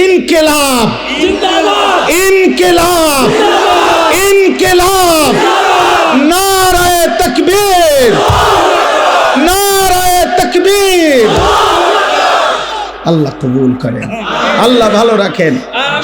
ইনকিলাব ইনকিলাব ইনকিলাব, নারায়ে তাকবীর নারায়ে তাকবীর। আল্লাহ কবুল করেন, আল্লাহ ভালো রাখেন।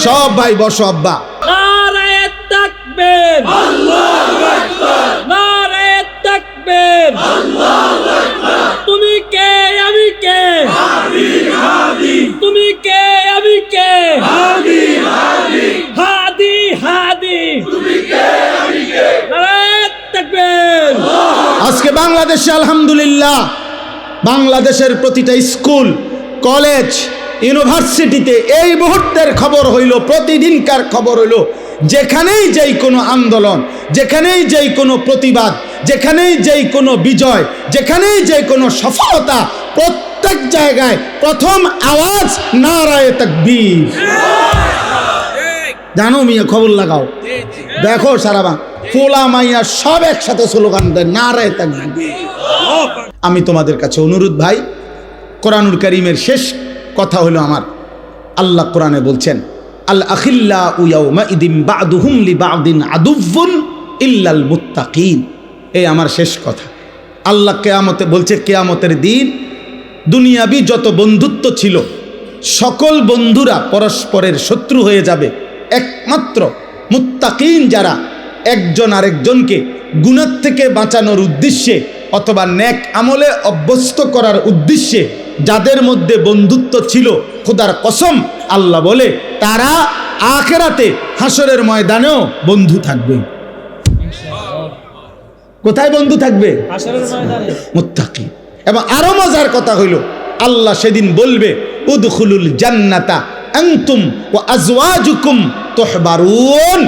সব ভাই বসো। আব্বা নারায়ে তাকবীর, আল্লাহু আকবার, নারায়ে তাকবীর, আল্লাহু আকবার। তুমি কে আমি কে, হাদি হাদি, তুমি কে আমি কে, হাদি হাদি, হাদি হাদি, তুমি কে আমি কে, নারায়ে তাকবীর। আজকে বাংলাদেশে আলহামদুলিল্লাহ বাংলাদেশের প্রতিটা স্কুল, কলেজ, ইউনিভার্সিটিতে এই মুহূর্তের খবর হইল, প্রতিদিনকার খবর হইল, যেখানেই যেই কোনো আন্দোলন, যেখানেই যেই কোনো প্রতিবাদ, যেখানেই যেই কোনো বিজয়, যেখানেই যেই কোনো সফলতা, প্রত্যেক জায়গায় প্রথম আওয়াজ নারায়ে তাকবীর। জানো মিয়া, খবর লাগাও, দেখো সারা পোলা মাইয়া সব একসাথে স্লোগান দেয় নারায়ে তাকবীর। আমি তোমাদের কাছে অনুরোধ ভাই, কোরআনুল কারীমের শেষ কথা হলো আমার, আল্লাহ কোরআনে বলছেন আল আখিল্লাউ ইয়াউমা ইদিন বা'দুহুম লিবা'দিন আদুউন ইল্লাল মুত্তাকিন। এই আমার শেষ কথা। আল্লাহ কিয়ামতে বলছে, কিয়ামতের দিন দুনিয়াবি যত বন্ধুত্ব ছিল সকল বন্ধুরা পরস্পরের শত্রু হয়ে যাবে, একমাত্র মুত্তাকিন যারা একজন আরেকজনকে গুনাহ থেকে বাঁচানোর উদ্দেশ্যে অথবা নেক আমলে অভ্যস্ত করার উদ্দেশ্যে যাদের মধ্যে বন্ধুত্ব ছিল, খোদার কসম আল্লাহ বলে তারা আখিরাতে হাসরের ময়দানেও বন্ধু থাকবে। কোথায় বন্ধু থাকবে? হাসরের ময়দানে। মুত্তাকি। এবং আরো মজার কথা হইল, আল্লাহ সেদিন বলবে উদখুলুল জান্নাতা আনতুম ওয়া আজওয়াজুকুম তুহবারুন।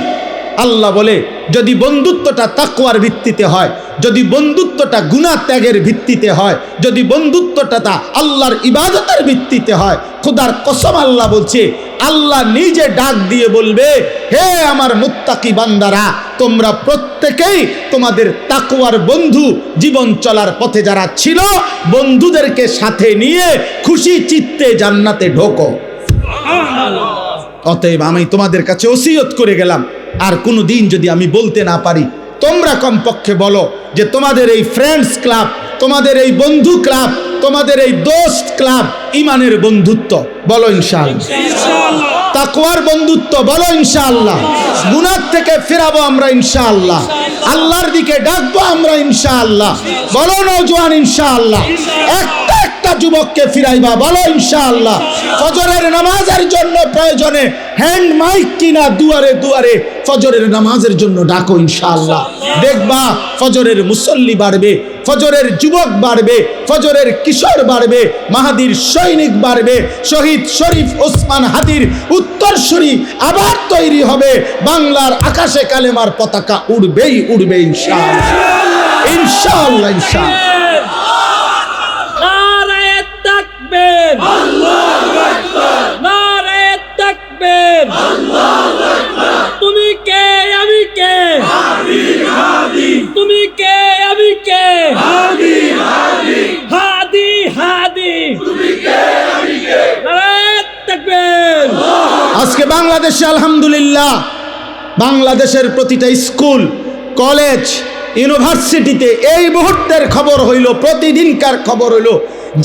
আল্লাহ বলে যদি বন্ধুত্বটা তাকওয়ার ভিত্তিতে হয়, যদি বন্ধুত্বটা গুনাহ ত্যাগের ভিত্তিতে হয়, যদি বন্ধুত্বটা আল্লাহর ইবাদতের ভিত্তিতে হয়, খোদার কসম আল্লাহ বলছে, আল্লাহ নিজে ডাক দিয়ে বলবে, হে আমার মুত্তাকি বান্দারা, তোমরা প্রত্যেকেই তোমাদের তাকওয়ার বন্ধু জীবন চলার পথে যারা ছিল, বন্ধুদেরকে সাথে নিয়ে খুশি চিত্তে জান্নাতে ঢোকো। অতএব আমি তোমাদের কাছে ওসিয়ত করে গেলাম, আর কোনো দিন যদি আমি বলতে না পারি, তোমরা কমপক্ষে বলো যে তোমাদের এই ফ্রেন্ডস ক্লাব, তোমাদের এই বন্ধু ক্লাব, তোমাদের এই দোস্ত ক্লাব ইমানের বন্ধুত্ব, বলো ইনশাআল্লাহ। তাকওয়ার বন্ধুত্ব, বলো ইনশাআল্লাহ। গুনাহ থেকে ফেরাবো আমরা ইনশাআল্লাহ, আল্লাহর দিকে ডাকবো আমরা ইনশাআল্লাহ, বলো নওজোয়ান ইনশাআল্লাহ। একটা যুবককে ফিরাইবা, বলো ইনশাআল্লাহ। ফজরের নামাজের জন্য প্রয়োজনে হ্যান্ড মাইক কিনা দুয়ারে দুয়ারে ফজরের নামাজের জন্য ডাকো ইনশাআল্লাহ। দেখবা ফজরের মুসল্লি বাড়বে, ফজরের যুবক বাড়বে, ফজরের কিশোর বাড়বে, মাহাদির সৈনিক বাড়বে, শহীদ শরীফ ওসমান হাদির উত্তরসূরি আবার তৈরি হবে, বাংলার আকাশে কালেমার পতাকা উড়বেই উড়বে ইনশাআল্লাহ ইনশাআল্লাহ ইনশাআল্লাহ। নারায়ে তাকবীর, আল্লাহু আকবার, নারায়ে তাকবীর, আল্লাহু আকবার। তুমি কে আমি কে, হাদি হাদি, তুমি কে আমি কে, হাদি হাদি, হাদি হাদি, তুমি কে আমি কে, নারায়ে তাকবীর। আজকে বাংলাদেশে আলহামদুলিল্লাহ বাংলাদেশের প্রতিটা স্কুল, কলেজ, ইউনিভার্সিটিতে এই মুহূর্তের খবর হইল, প্রতিদিনকার খবর হইল,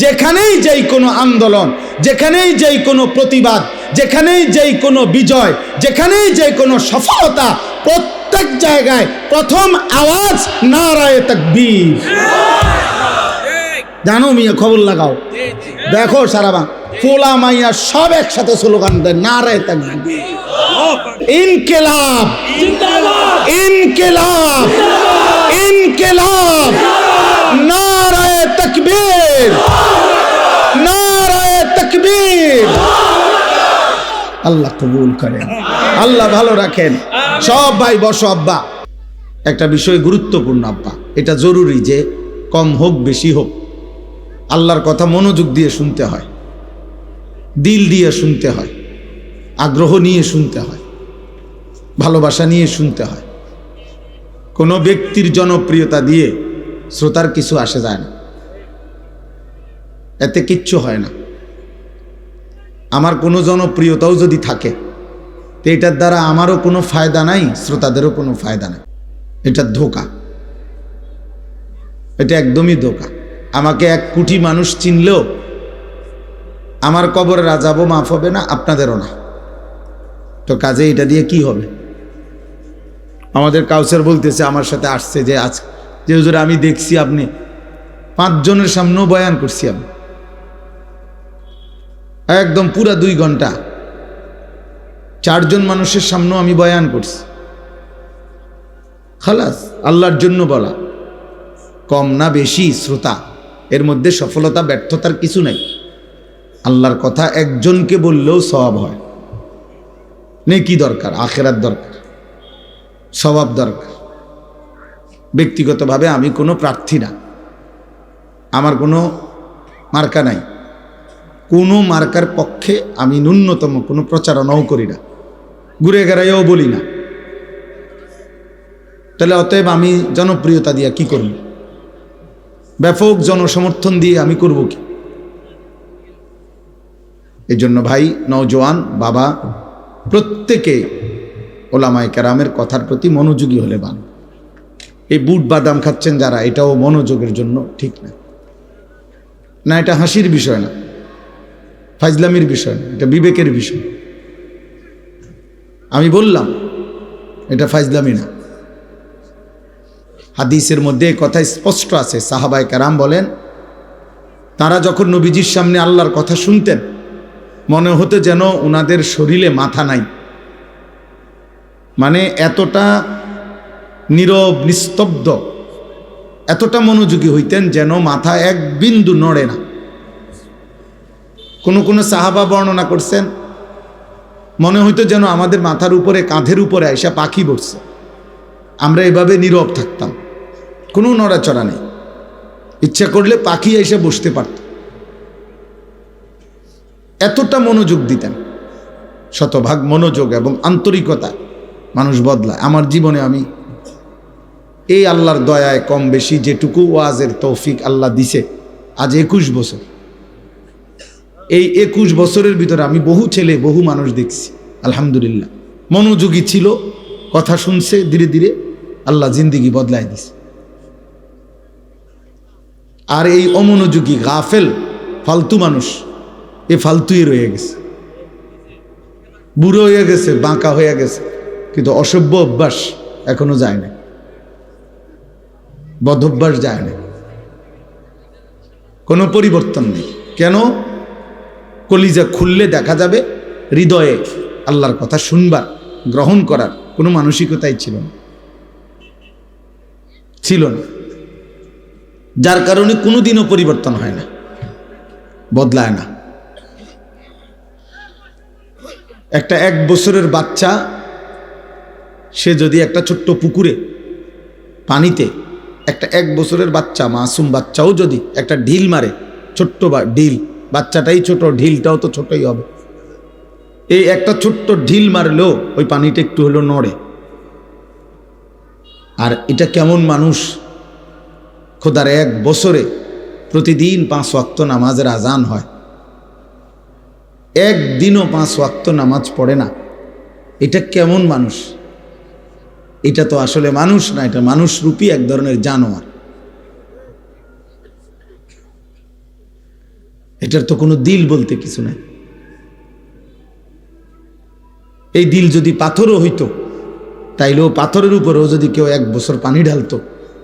যেখানেই যেই কোনো আন্দোলন, যেখানেই যেই কোনো প্রতিবাদ, যেখানেই যেই কোনো বিজয়, যেখানেই যেই কোনো সফলতা, প্রত্যেক জায়গায় প্রথম আওয়াজ নারায়ে তাকবীর। জানো মিয়া, খবর লাগাও, দেখো সারা পোলা মাইয়া সব একসাথে স্লোগান দেয় নারায়ে তাকবীর। ইনকিলাব ইনকিলাব ইনকিলাব, নারায়ে তাকবীর নারায়ে তাকবীর। আল্লাহ কবুল করেন, আল্লাহ ভালো রাখেন। সব ভাই বসো। আব্বা একটা বিষয় গুরুত্বপূর্ণ আব্বা, এটা জরুরি যে কম হোক বেশি হোক আল্লাহর কথা মনোযোগ দিয়ে শুনতে হয়, দিল দিয়ে শুনতে হয়, আগ্রহ নিয়ে শুনতে হয়, ভালোবাসা নিয়ে শুনতে হয়। কোনো ব্যক্তির জনপ্রিয়তা দিয়ে শ্রোতার কিছু আসে যায় না, এতে কিচ্ছু হয় না। আমার কোনো জনপ্রিয়তাও যদি থাকে, তো এটার দ্বারা আমারও কোনো ফায়দা নাই, শ্রোতাদেরও কোনো ফায়দা নাই। এটা ধোঁকা, এটা একদমই ধোঁকা। আমাকে 1 কোটি মানুষ চিনলেও আমার কবরের আযাবও মাফ হবে না, আপনাদেরও না। তো কাজে এটা দিয়ে কি হবে? আমাদের কাউসার বলতেছে, আমার সাথে আসছে যে আজ যে হুজুর আমি দেখছি আপনি 5 জনের সামনেও বয়ান করছি, আমি একদম পুরা 2 ঘন্টা 4 জন মানুষের সামনেও আমি বয়ান করছি। খালাস, আল্লাহর জন্য বলা, কম না বেশি শ্রোতা, এর মধ্যে সফলতা ব্যর্থতার কিছু নাই। আল্লাহর কথা একজনকে বললেও সওয়াব হয়। নেকি দরকার, আখিরাত দরকার, সওয়াব দরকার। ব্যক্তিগতভাবে আমি কোনো প্রার্থী না, আমার কোনো মার্কা নাই, কোনো মার্কার পক্ষে আমি ন্যূনতম কোনো প্রচারণাও করি না, ঘুরে গেড়াইও বলি না। তাহলে অতএব আমি জনপ্রিয়তা দিয়ে কি করব? ব্যাপক জনসমর্থন দিয়ে আমি করব কি? এই জন্য ভাই, নওজোয়ান বাবা, প্রত্যেকে ওলামায়ে কেরামের কথার প্রতি মনোযোগী হলে ভালো। এই বুট বাদাম খাচ্ছেন যারা, এটাও মনোযোগের জন্য ঠিক না। না, এটা হাসির বিষয় না, ফাজলামির বিষয় না, এটা বিবেকের বিষয়। আমি বললাম এটা ফাজলামি না। হাদিসের মধ্যে কথা স্পষ্ট আছে, সাহাবায়ে কেরাম বলেন, তারা যখন নবীজির সামনে আল্লাহর কথা শুনতেন, মনে হতো যেন ওনাদের শরীরে মাথা নাই। মানে এতটা নীরব নিস্তব্ধ, এতটা মনোযোগী হইতেন যেন মাথা এক বিন্দু নড়ে না। কোন সাহাবা বর্ণনা করছেন, মনে হইতো যেন আমাদের মাথার উপরে, কাঁধের উপরে আইসা পাখি বসছে, আমরা এভাবে নীরব থাকতাম, কোনো নড়াচড়া নেই। ইচ্ছা করলে পাখি এসে বসতে পারত, এতটা মনোযোগ দিতেন। শতভাগ মনোযোগ এবং আন্তরিকতা মানুষ বদলায়। আমার জীবনে আমি এই আল্লাহর দয়ায় কম বেশি যেটুকু ওয়াজের তৌফিক আল্লাহ দিছে, আজ 21 বছর, এই 21 বছরের ভিতরে আমি বহু ছেলে, বহু মানুষ দেখছি, আলহামদুলিল্লাহ মনোযোগী ছিল, কথা শুনছে, ধীরে ধীরে আল্লাহ জিন্দিগি বদলায় দিছে। আর এই অমনোযোগী গাফেল ফালতু মানুষ, এ ফালতুই রয়ে গেছে, বুড়ো হয়ে গেছে, বাঁকা হয়ে গেছে, কিন্তু অসভ্য অভ্যাস এখনো যায় না, বদভ্যাস যায় না, কোনো পরিবর্তন নেই। কেন? কলিজা খুললে দেখা যাবে হৃদয়ে আল্লাহর কথা শুনবার, গ্রহণ করার কোনো মানসিকতাই ছিল না, যার কারণে কোনোদিনও পরিবর্তন হয় না, বদলায় না। একটা 1 বছরের বাচ্চা, সে যদি একটা ছোট্ট পুকুরে পানিতে একটা 1 বছরের বাচ্চা, মাসুম বাচ্চাও যদি একটা ঢিল মারে, ছোট্ট ঢিল, বাচ্চাটাই ছোট, ঢিলটাও তো ছোটই হবে, এই একটা ছোট্ট ঢিল মারলেও ওই পানিটা একটু হলো নড়ে। আর এটা কেমন মানুষ, খোদার 1 বছরে প্রতিদিন 5 ওয়াক্ত নামাজের আজান হয়, একদিনও 5 ওয়াক্ত নামাজ পড়ে না, এটা কেমন মানুষ? এটা তো আসলে মানুষ না, এটা মানুষরূপী এক ধরনের জানোয়ার। এটার তো কোনো দিল বলতে কিছু নাই। এই দিল যদি পাথরও হইতো, তাইলেও পাথরের উপরেও যদি কেউ 1 বছর পানি ঢালতো,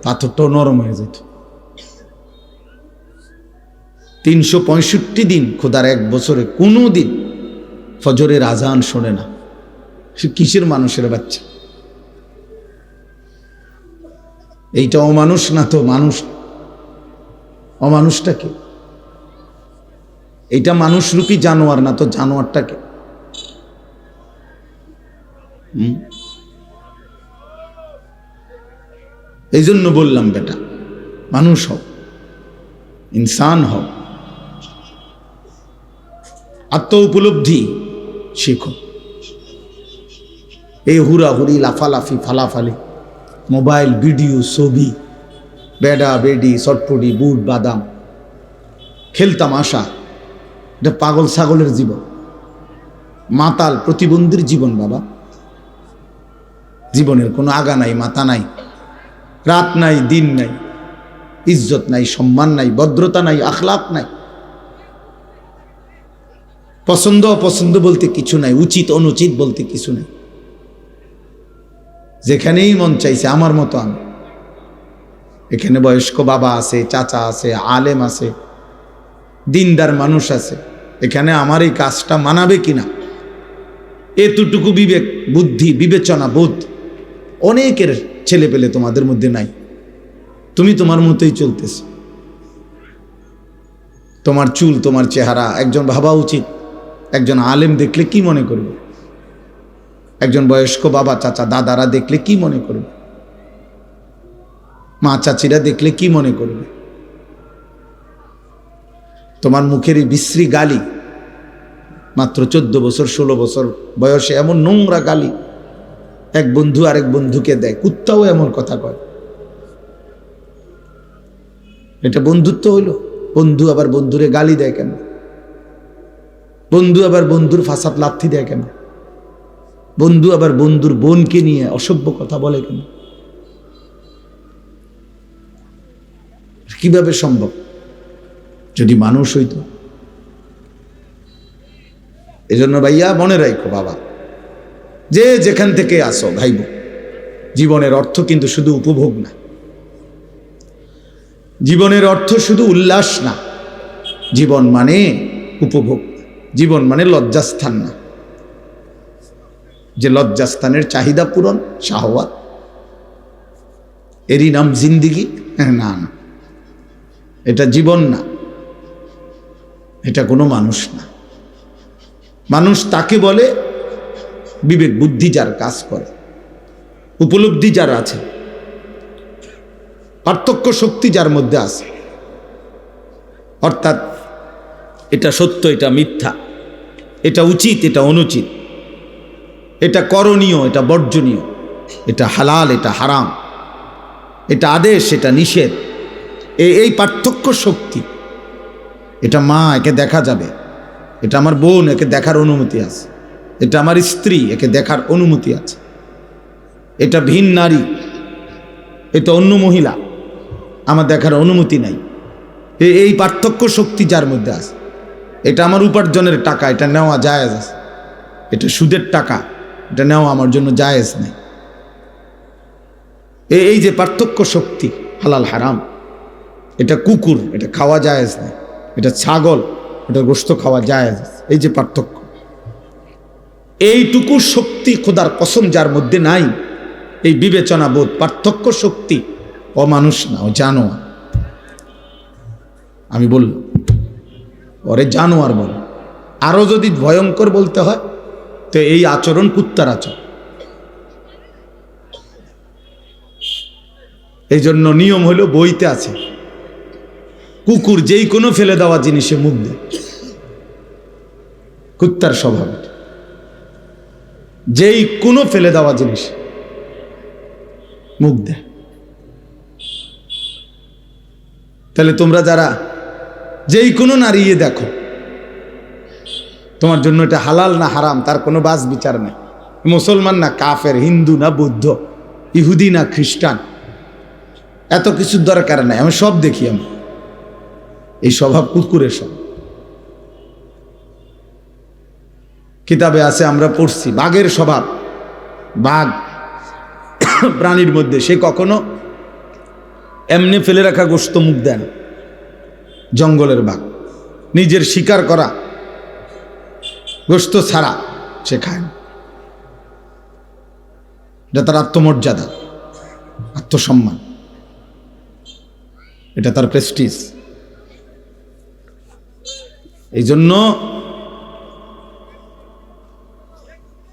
পাথরটাও নরম হয়ে যেত। 365 দিন খোদার 1 বছরে কোনো দিন ফজরের আজান শোনে না, সে কিসের মানুষের বাচ্চা? এইটা অমানুষ না তো মানুষ? অমানুষটা কে? এইটা মানুষরূপী জানোয়ার না তো জানোয়ারটা কে? এই জন্য বললাম, বেটা মানুষ হও, ইনসান হও, আত্ম উপলব্ধি শেখো। এই হুড়াহুড়ি, লাফালাফি, ফালাফালি, মোবাইল, ভিডিও, ছবি, বেডা বেডি, চটপটি, বুট বাদাম, খেলতাম আশা, এটা পাগল ছাগলের জীবন। মাতাল প্রতিবন্ধীর জীবন বাবা। জীবনের কোনো আগা নাই, মাথা নাই, রাত নাই, দিন নাই, ইজ্জত নাই, সম্মান নাই, ভদ্রতা নাই, আখলাক নাই, পছন্দ অপছন্দ বলতে কিছু নাই, উচিত অনুচিত বলতে কিছু নাই। যেখানেই মন চাইছে আমার মতো আমি। এখানে বয়স্ক বাবা আছে, চাচা আছে, আলেম আছে, দিনদার মানুষ আছে। এখানে আমার এই কাজটা মানাবে কিনা এতটুকু বিবেক বুদ্ধি বিবেচনা বোধ অনেকের ছেলে পেলে তোমাদের মধ্যে নাই। তুমি তোমার মতোই চলতেছ। তোমার চুল, তোমার চেহারা, একজন ভাবা উচিত একজন আলেম দেখলে কি মনে করবে, একজন বয়স্ক বাবা চাচা দাদারা দেখলে কি মনে করবে, মা চাচিরা দেখলে কি মনে করবে। তোমার মুখের এই বিশ্রী গালি, মাত্র 14 বছর 16 বছর বয়সে এমন নোংরা গালি এক বন্ধু আরেক বন্ধুকে দেয়। কুত্তাও এমন কথা কয়। এটা বন্ধুত্ব হইল? বন্ধু আবার বন্ধুরে গালি দেয় কেন? বন্ধু আবার বন্ধুর ফাসাদ লাথি দেয় কেন? বন্ধু আবার বন্ধুর বোনকে নিয়ে অসভ্য কথা বলে কেন? কিভাবে সম্ভব? যদি মানুষ হইতো। এজন্য ভাইয়া মনে রাখো বাবা, যে যেখান থেকে আসো ভাইব, জীবনের অর্থ কিন্তু শুধু উপভোগ না, জীবনের অর্থ শুধু উল্লাস না, জীবন মানে উপভোগ, জীবন মানে লজ্জাস্থান না। যে লজ্জাস্থানের চাহিদা পূরণ, শাহওয়াত, এরই নাম জিন্দিগি? না না, এটা জীবন না, এটা কোনো মানুষ না। মানুষ তাকে বলে বিবেক বুদ্ধি যার কাজ করে, উপলব্ধি যার আছে, পার্থক্য শক্তি যার মধ্যে আছে। অর্থাৎ এটা সত্য, এটা মিথ্যা, এটা উচিত, এটা অনুচিত, এটা করণীয়, এটা বর্জনীয়, এটা হালাল, এটা হারাম, এটা আদেশ, এটা নিষেধ। এই পার্থক্য শক্তি। এটা মা, একে দেখা যাবে। এটা আমার বোন, একে দেখার অনুমতি আছে। এটা আমার স্ত্রী, একে দেখার অনুমতি আছে। এটা ভিন নারী, এটা অন্য মহিলা, আমার দেখার অনুমতি নাই। এই পার্থক্য শক্তি যার মধ্যে আছে। এটা আমার উপার্জনের টাকা, এটা নেওয়া জায়েজ আছে। এটা সুদের টাকা, এটা নেওয়া আমার জন্য জায়েজ নেই। এই যে পার্থক্য শক্তি, হালাল হারাম, এটা কুকুর, এটা খাওয়া জায়েজ নেই। এটা ছাগল, এটা গোশত খাওয়া জায়েজ আছে। এই যে পার্থক্য, এইটুকু শক্তি খোদার কসম যার মধ্যে নাই, এই বিবেচনা বোধ, পার্থক্য শক্তি, অমানুষ না, ও জানোয়ার। আমি বললাম ওরে জানোয়ার বল। আরো যদি ভয়ঙ্কর বলতে হয় তো এই আচরণ কুত্তার আচরণ। এই জন্য নিয়ম হলো, বইতে আছে, কুকুর যেই কোনো ফেলে দেওয়া জিনিসে মুখ দেয়। কুত্তার স্বভাব, যেই কোনো ফেলে দেওয়া জিনিস মুখ দেয়। তাহলে তোমরা যারা যেই কোনো নারী দেখো, তোমার জন্য এটা হালাল না হারাম তার কোনো বাস বিচার নেই। মুসলমান না কাফের, হিন্দু না বৌদ্ধ, ইহুদি না খ্রিস্টান, এত কিছুর দরকার নাই। আমি সব দেখি, আমি এই স্বভাব কুকুরের স্বভাব। কিতাবে আছে, আমরা পড়ছি, বাঘের স্বভাব। বাঘ প্রাণীর মধ্যে সে কখনো এমনি ফেলে রাখা গোশত মুখ দেয় না। জঙ্গলের বাঘ নিজের শিকার করা গোশত ছাড়া সে খায় না। এটা তার আত্মমর্যাদা, আত্মসম্মান, এটা তার প্রেস্টিজ। এই জন্য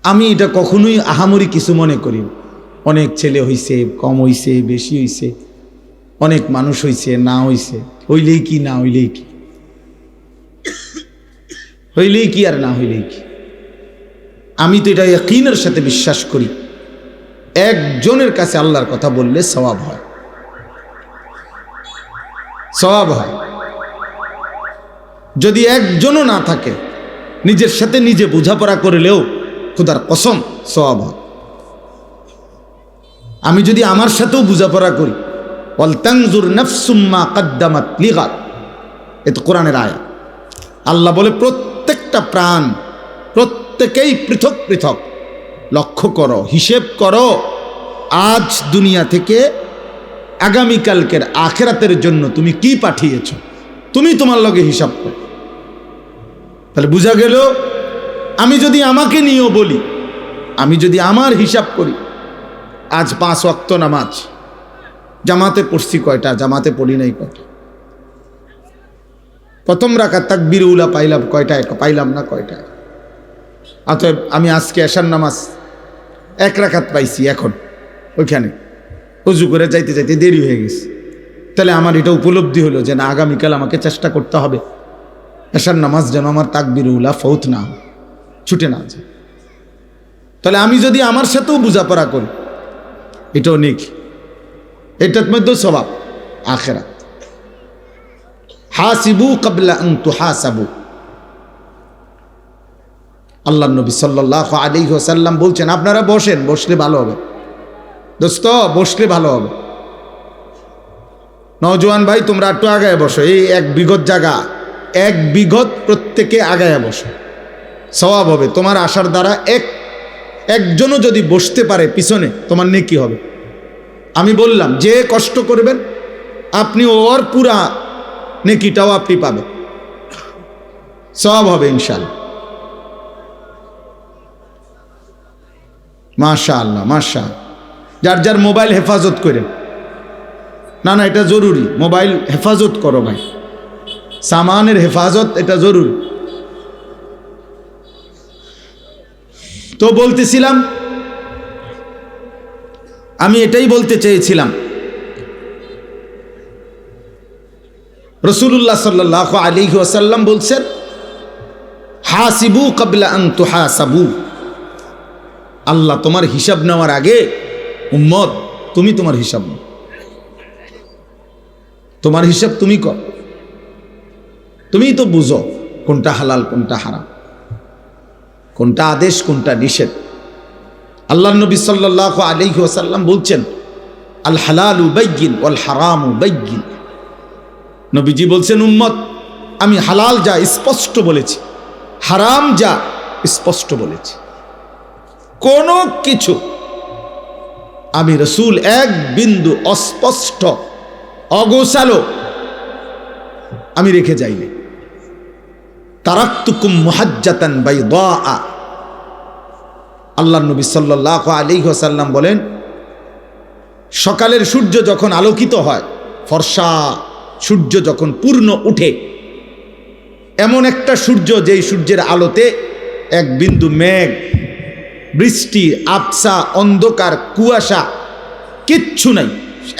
আমি এটা কখনোই আহামরি কিছু মনে করি। অনেক ছেলে হইছে, কম হইছে, বেশি হইছে, অনেক মানুষ হইছে, না হইছে, হইলেই কি না হইলেই কি, হইলেই কি আর না হইলেই কি। আমি তো এটা ইয়াকিনের সাথে বিশ্বাস করি, একজনের কাছে আল্লাহর কথা বললে সওয়াব হয়, সওয়াব হয়। যদি একজনও না থাকে, নিজের সাথে নিজে বোঝাপড়া করলেও খোদার কসম সওয়াব হয়। আমি যদি আমার সাথেও বোঝাপড়া করি, ওয়াল তানজুর নাফসুম মা কদ্দামাত লিগাদ, এ তো কোরআনের আয়াত। আল্লাহ বলে প্রত্যেকটা প্রাণ প্রত্যেকেই পৃথক পৃথক লক্ষ্য করো, হিসেব করো, আজ দুনিয়া থেকে আগামীকালকের আখেরাতের জন্য তুমি কি পাঠিয়েছ, তুমি তোমার লগে হিসাব করো। তাহলে বোঝা গেল, আমি যদি আমাকে নিয়েও বলি, আমি যদি আমার হিসাব করি, আজ 5 ওয়াক্ত নামাজ জামাতে পড়ছি কয়টা, জামাতে পড়ি নাই কয়টা, প্রথম রাকাত তাকবীর উলা পাইলাম কয়টা, পাইলাম না কয়টা, অতএব আমি আজকে এশার নামাজ 1 রাকাত পাইছি, এখন ওইখানে উজু করে যাইতে যাইতে দেরি হয়ে গেছে। তাহলে আমার এটা উপলব্ধি হলো যে না, আগামীকাল আমাকে চেষ্টা করতে হবে এশার নামাজ যেন আমার তাকবীর উলা ফৌত না হয়, ছুটে না যায়। তাহলে আমি যদি আমার সাথেও বোঝাপড়া করি, এটাও নেকি, এটার মধ্যেও সওয়াব আখিরাত। হাসিবু ক্বাবলা আন তুহাসাবু, আল্লাহ নবী সাল্লাল্লাহু আলাইহি ওয়াসাল্লাম বলছেন, আপনারা বসেন, বসলে ভালো হবে দোস্ত, বসলে ভালো হবে। নওজোয়ান ভাই তোমরা একটু আগায় বসো, এই 1 বিঘত জায়গা, 1 বিঘত প্রত্যেকে আগায় বসো, সওয়াব হবে। তোমার আসার দ্বারা একজনও যদি বসতে পারে পিছনে, তোমার নেকি হবে। আমি বললাম যে কষ্ট করবেন আপনি ওর পুরা নেকিটাও আপনি পাবেন, সওয়াব হবে ইনশাআল্লাহ। মাশাআল্লাহ মাশাআল্লাহ। যার যার মোবাইল হেফাজত করেন, না না এটা জরুরি, মোবাইল হেফাজত করো ভাই, সামানের হেফাজত এটা জরুরি। তো বলতেছিলাম, আমি এটাই বলতে চেয়েছিলাম, রাসূলুল্লাহ সাল্লাল্লাহু আলাইহি ওয়াসাল্লাম বলছেন, হাসিবু ক্বাবলা আন তুহাসাবু, আল্লাহ তোমার হিসাব নেওয়ার আগে উম্মত তুমি তোমার হিসাব নাও, তোমার হিসাব তুমি কর, তুমিই তো বুঝো কোনটা হালাল কোনটা হারাম, কোনটা আদেশ কোনটা নিষেধ। আল্লাহ নবী সাল্লাল্লাহু আলাইহি ওয়াসাল্লাম বলছেন, আল হালালু বাইয়িন ওয়াল হারামু বাইয়িন। নবীজি বলছেন, উম্মত আমি হালাল যা স্পষ্ট বলেছি, হারাম যা স্পষ্ট বলেছি, কোনো কিছু আমি রাসূল 1 বিন্দু অস্পষ্ট অগোছালো আমি রেখে যাইনি। তারাকতুকুম মুহাজ্জাতান বাইদা, আল্লাহ নবী সাল্লাল্লাহু আলাইহি ওয়াসাল্লাম বলেন, সকালের সূর্য যখন আলোকিত হয়, ফর্সা সূর্য যখন পূর্ণ উঠে, এমন একটা সূর্য যেই সূর্যের আলোতে 1 বিন্দু মেঘ, বৃষ্টি, আবসা, অন্ধকার, কুয়াশা কিচ্ছু নাই,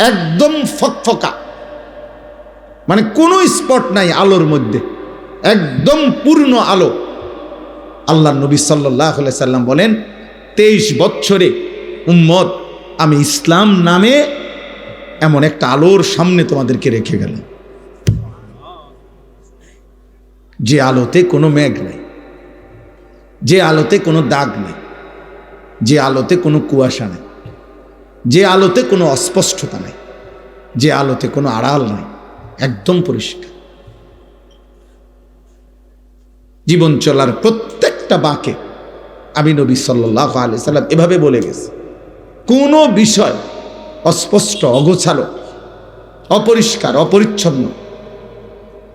একদম ফকফকা, মানে কোনো স্পট নাই আলোর মধ্যে, একদম পূর্ণ আলো। আল্লাহ নবী সাল্লাল্লাহু আলাইহি সাল্লাম বলেন, 23 বছরে উম্মত আমি ইসলাম নামে এমন একটা আলোর সামনে তোমাদেরকে রেখে গেলাম, যে আলোতে কোনো মেঘ নেই, যে আলোতে কোনো দাগ নেই, যে আলোতে কোনো কুয়াশা নেই, যে আলোতে কোনো অস্পষ্টতা নেই, যে আলোতে কোনো আড়াল নাই, একদম পরিষ্কার। জীবন চলার প্রত্যেকটা বাঁকে আমি নবী সাল্লাল্লাহু আলাইহি সাল্লাম এভাবে বলে গেছে, কোনো বিষয় অস্পষ্ট, অগোছালো, অপরিষ্কার, অপরিচ্ছন্ন,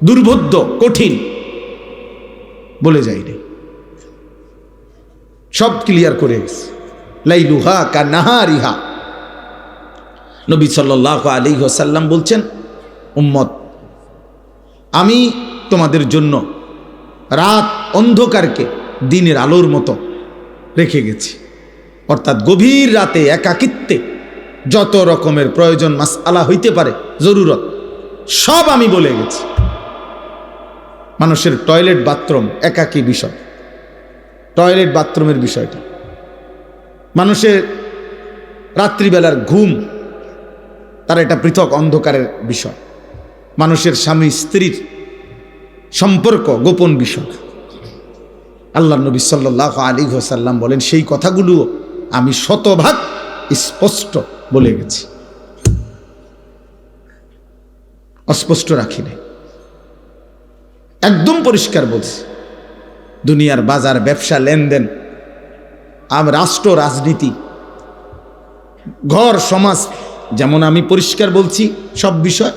দুর্বোধ্য, কঠিন বলে যায়নি, সব ক্লিয়ার করে গেছে। লাইলুহা কান্নাহারিহা, নবী সাল্লাল্লাহু আলাইহি ওয়াসাল্লাম বলছেন, উম্মত আমি তোমাদের জন্য রাত অন্ধকারকে দিনের আলোর মতো রেখে গেছি। অর্থাৎ গভীর রাতে একাকিত্বে যত রকমের প্রয়োজন মাসআলা হইতে পারে, জরুরত, সব আমি বলে গেছি। মানুষের টয়লেট বাথরুম একাকী বিষয়, টয়লেট বাথরুমের বিষয়টা, মানুষের রাত্রিবেলার ঘুম তার এটা পৃথক অন্ধকারের বিষয়, মানুষের স্বামী স্ত্রীর সম্পর্ক গোপন বিষয়, আল্লাহ নবী সাল্লাল্লাহু আলাইহি ওয়াসাল্লাম বলেন, সেই কথাগুলো আমি শতভাগ স্পষ্ট বলে গেছি, অস্পষ্ট রাখি নাই, একদম পরিষ্কার বলছি। দুনিয়ার বাজার, ব্যবসা, লেনদেন, রাষ্ট্র, রাজনীতি, ঘর, সমাজ, যেমন আমি পরিষ্কার বলছি সব বিষয়,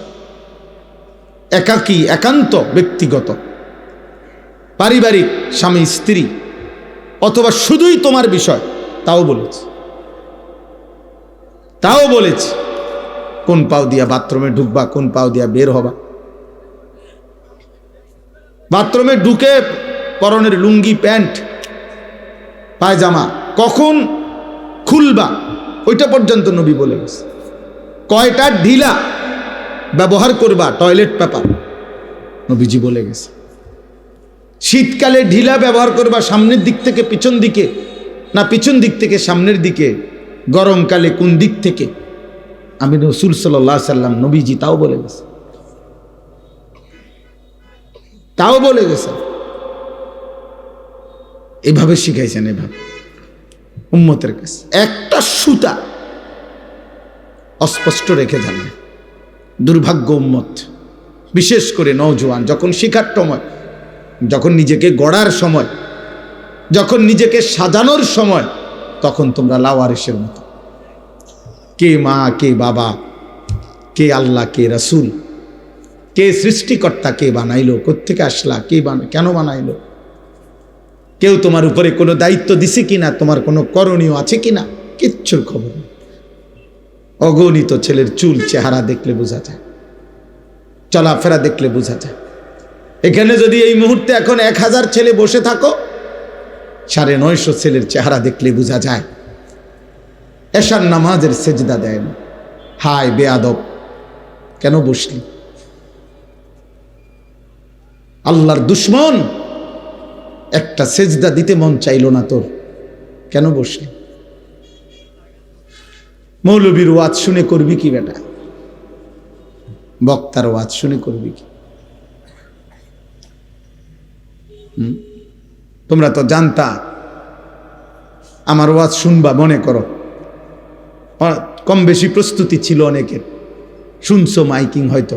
একাকী, একান্ত, ব্যক্তিগত, পারিবারিক, স্বামী স্ত্রী, অথবা শুধুই তোমার বিষয়, তাও বলেছি। কোন পাও দিয়া বাথরুমে ঢুকবা, কোন পাও দিয়া বের হবা, বাথরুমে ঢুকে পরনের লুঙ্গি, প্যান্ট, পায়জামা কখন খুলবা, ওইটা পর্যন্ত নবী বলে গেছে। কয়টা ঢিলা ব্যবহার করবা, টয়লেট পেপার, নবীজি বলে গেছে। শীতকালে ঢিলা ব্যবহার করবা সামনের দিক থেকে পিছন দিকে, না পিছন দিক থেকে সামনের দিকে, গরমকালে কোন দিক থেকে, আমি রাসূল সাল্লাল্লাহু আলাইহি সাল্লাম, নবীজি তাও বলে গেছে, এভাবে শিখাইছেন, এভাবে উম্মতের কাছে একটা সুতা অস্পষ্ট রেখে যাবে। দুর্ভাগ্য উম্মত, বিশেষ করে নওজোয়ান, যখন শিখার সময়, যখন নিজেকে গড়ার সময়, যখন নিজেকে সাজানোর সময়, তখন তোমরা লাওয়ারিসের মতো, কে মা, কে বাবা, কে আল্লাহ, কে রাসূল, কে সৃষ্টিকর্তা, কে বানাইলো, কোত্থেকে আসলা, কেন বানাইলো, কেউ তোমার উপরে কোনো দায়িত্ব দিছে কিনা, তোমার কোনো করণীয় আছে কিনা, কিচ্ছুর খবর নেই। অগণিত ছেলের চুল, চেহারা দেখলে বোঝা যায়, চলাফেরা দেখলে বোঝা যায়। এখানে যদি এই মুহূর্তে এখন 1000 ছেলে বসে থাকো, 950 ছেলের চেহারা দেখলে বোঝা যায়। এশার নামাজের সেজদা দেয় না, হায় বেয়াদব, কেন বসলি? আল্লাহর দুশ্মন, একটা সেজদা দিতে মন চাইল না তোর, কেন বসলি? মৌলবীর ওয়াজ শুনে করবি কি বেটা? বক্তার ওয়াজ শুনে করবি কি? তোমরা তো জানতা আমার ওয়াজ শুনবা, মনে করো কম বেশি প্রস্তুতি ছিল অনেকের, শুনছো মাইকিং হয়তো,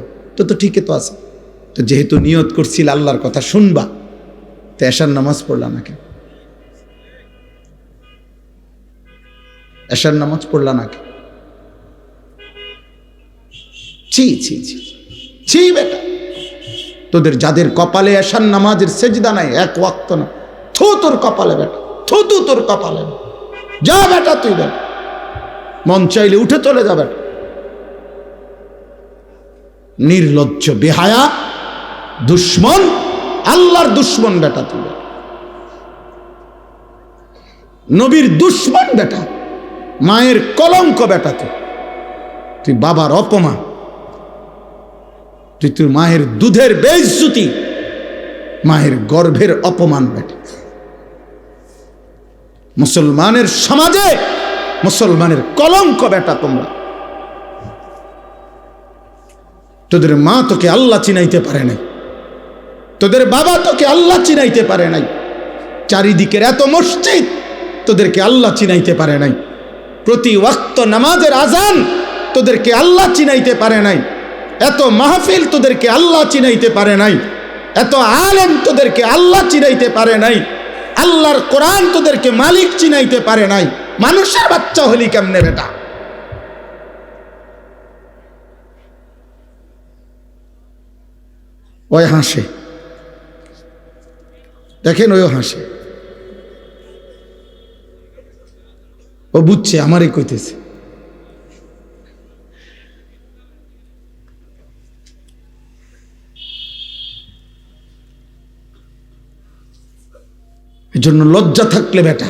তো ঠিকই তো আছে। তো যেহেতু নিয়ত করছিল আল্লাহর কথা শুনবা, তো এশার নামাজ পড়লা না কেন? এশার নামাজ পড়লা না কেন? ছি ছি ছি ছি বেটা, তোদের যাদের কপালে এশার নামাজের সেজদা নাই, এক ওয়াক্ত না, থু তোর কপালে বেটা, থু তোর কপালে, যা বেটা তুই বেটা, মন চাইলে উঠে চলে যা বেটা। নির্লজ্জ, বেহায়া, দুশ্মন, আল্লাহর দুশ্মন বেটা তুই বেটা, নবীর দুশ্মন বেটা, মায়ের কলঙ্ক বেটা তুই বাবার অপমান, তুই তোর মায়ের দুধের বেইজ্জতি, মায়ের গর্ভের অপমান বেটা। মুসলমানের সমাজে মুসলমানের কলঙ্ক বেটা তোমরা। তোদের মা তোকে আল্লাহ চিনাইতে পারে নাই, তোদের বাবা তোকে আল্লাহ চিনাইতে পারে নাই, চারিদিকের এত মসজিদ তোদেরকে আল্লাহ চিনাইতে পারে নাই, প্রতি ওয়াক্ত নামাজের আজান তোদেরকে আল্লাহ চিনাইতে পারে নাই, এত মাহফিল তোদেরকে আল্লাহ চিনাইতে পারে নাই, এত আলেম তোদেরকে আল্লাহ চিনাইতে পারে নাই, আল্লাহর কোরআন তোদেরকে মালিক চিনাইতে পারে নাই। মানুষের বাচ্চা হলি কেমনে বেটা? ওই হাসে, দেখেন ওই হাসে, ও বুঝছে আমারই কইতেছে। এজন্য লজ্জা থাকলে বেটা,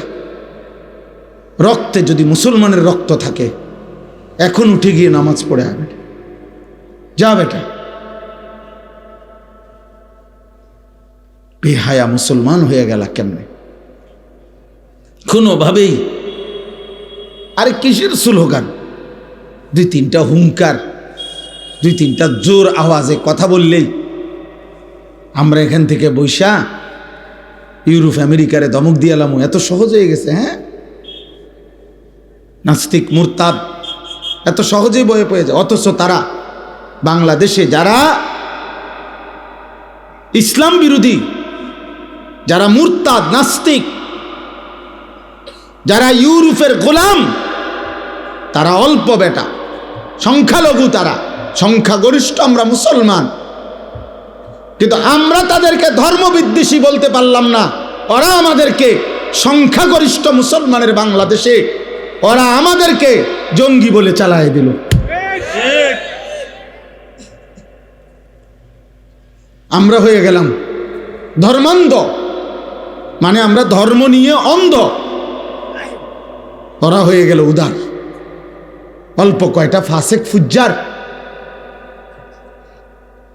রক্তে যদি মুসলমানের রক্ত থাকে, এখন উঠে গিয়ে নামাজ পড়ে আয় বেটা, যা বেটা। বেহায়া মুসলমান হয়ে গেল কেমনে? কোনোভাবেই। আরে কিসের স্লোগান? 2-3টা হুঙ্কার, 2-3টা জোর আওয়াজে কথা বললেই আমরা এখান থেকে বৈশা ইউরোপ আমেরিকারে ধমক দিয়ালাম, এত সহজ হয়ে গেছে। হ্যাঁ, নাস্তিক মুরতাদ এত সহজেই বয়ে পড়ে যায়। অথচ তারা বাংলাদেশে যারা ইসলাম বিরোধী, যারা মুরতাদ নাস্তিক, যারা ইউরোপের গোলাম, তারা অল্প বেটা, সংখ্যালঘু, তারা সংখ্যাগরিষ্ঠ আমরা মুসলমান। কিন্তু আমরা তাদেরকে ধর্মবিদ্বেষী বলতে পারলাম না। ওরা আমাদেরকে সংখ্যাগরিষ্ঠ মুসলমানের বাংলাদেশে ওরা আমাদেরকে জঙ্গি বলে চালায় দিল। আমরা হয়ে গেলাম ধর্মান্ধ, মানে আমরা ধর্ম নিয়ে অন্ধ। ওরা হয়ে গেল উদার। অল্প কয়টা ফাসেক ফুজ্জার,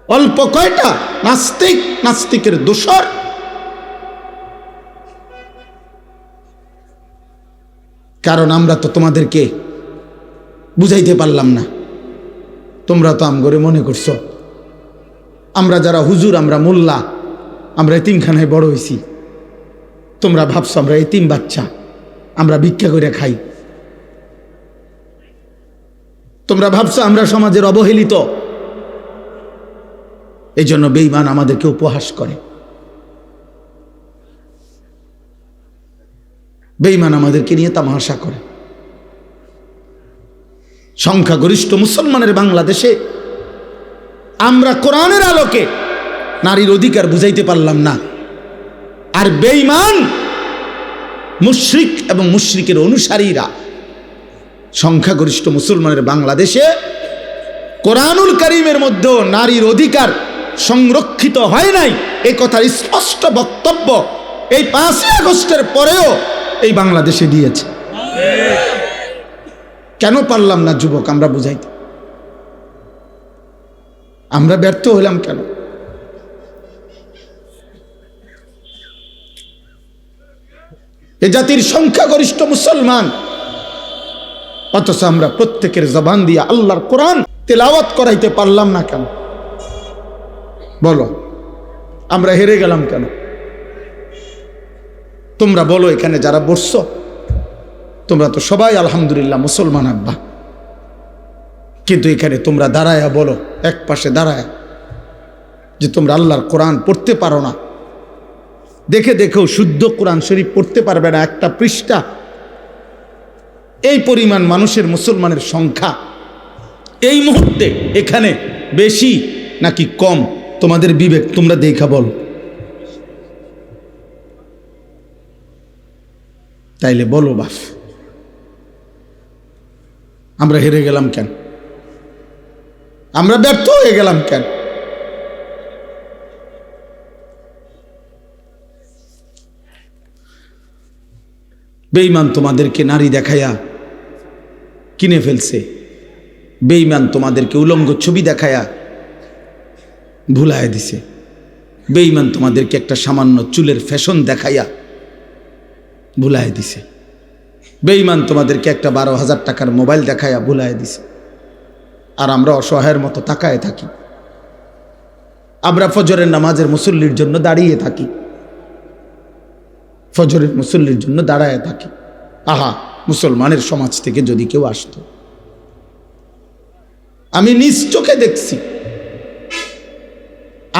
অল্প কয়টা নাস্তিক, নাস্তিকের দোসর। কারণ আমরা তো তোমাদেরকে বুঝাইতে পারলাম না। তোমরা তো আমগরে মনে করছো আমরা যারা হুজুর, আমরা মোল্লা, আমরা এতিমখানায় বড় হয়েছি। তোমরা ভাবছো আমরা এতিম বাচ্চা, আমরা ভিক্ষা করে খাই। তোমরা ভাবছো আমরা সমাজের অবহেলিত। এই জন্য বেঈমান আমাদেরকে উপহাস করে, বেঈমান আমাদেরকে নিয়ে তামাশা করে। সংখ্যাগরিষ্ঠ মুসলমানের বাংলাদেশে আমরা কোরআনের আলোকে নারীর অধিকার বুঝাইতে পারলাম না। আর বেঈমান মুশরিক এবং মুশরিকের অনুসারীরা সংখ্যাগরিষ্ঠ মুসলমানের বাংলাদেশে কোরআনুল কারীমের মধ্যেও নারীর অধিকার সংরক্ষিত হয় নাই, এই কথার স্পষ্ট বক্তব্য এই 5ই আগস্টের পরেও এই বাংলাদেশে দিয়েছে। কেন পারলাম না যুবক আমরা বুঝাইতে? আমরা ব্যর্থ হলাম কেন? এ জাতির সংখ্যাগরিষ্ঠ মুসলমান, অথচ আমরা প্রত্যেকের জবান দিয়ে আল্লাহর কোরআন তেলাওয়াত করাইতে পারলাম না কেন? বলো, আমরা হেরে গেলাম কেন? তোমরা বলো, এখানে যারা বসছো তোমরা তো সবাই আলহামদুলিল্লাহ মুসলমান আব্বা, কিন্তু এখানে তোমরা দাঁড়ায়া বলো, এক পাশে দাঁড়ায়া, যে তোমরা আল্লাহর কোরআন পড়তে পারো না। দেখে দেখেও শুদ্ধ কোরআন শরীফ পড়তে পারবে না একটা পৃষ্ঠা। এই পরিমাণ মানুষের, মুসলমানের সংখ্যা এই মুহূর্তে এখানে বেশি নাকি কম? তোমাদের বিবেক তোমরা দেখা বল। তাইলে বলো বাপ, আমরা হেরে গেলাম কেন? আমরা ব্যর্থ হয়ে গেলাম কেন? বেঈমান তোমাদেরকে নারী দেখায়া কিনে ফেলছে। বেঈমান তোমাদেরকে উলঙ্গ ছবি দেখায়া ভুলায় দিছে। বেঈমান তোমাদেরকে একটা সামান্য চুলের ফ্যাশন দেখাইয়া ভুলায় দিছে। বেঈমান তোমাদেরকে একটা 12,000 টাকার মোবাইল দেখাইয়া ভুলায় দিছে। আর আমরা অসহায়ের মতো তাকায় থাকি। আমরা ফজরের নামাজের মুসল্লির জন্য দাঁড়িয়ে থাকি, ফজরের মুসল্লির জন্য দাঁড়ায় থাকি। আহা, মুসলমানের সমাজ থেকে যদি কেউ আসতো, আমি নিজ চোখে দেখছি,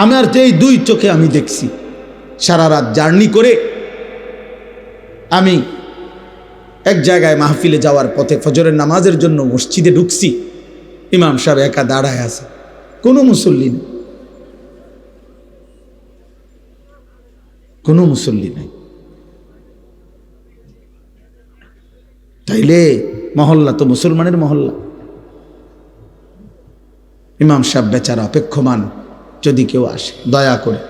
আমার যে 2 চোখে আমি দেখছি। সারা রাত জার্নি করে আমি এক জায়গায় মাহফিলে যাওয়ার পথে ফজরের নামাজের জন্য মসজিদে ঢুকছি। ইমাম সাহেব একা দাঁড়ায় আছে, কোনো মুসল্লি নেই, কোনো মুসল্লি নাই। তাইলে মহল্লা তো মুসলমানের মহল্লা। ইমাম সাহেব বেচারা অপেক্ষমান, যদি কেউ আসে দয়া করে,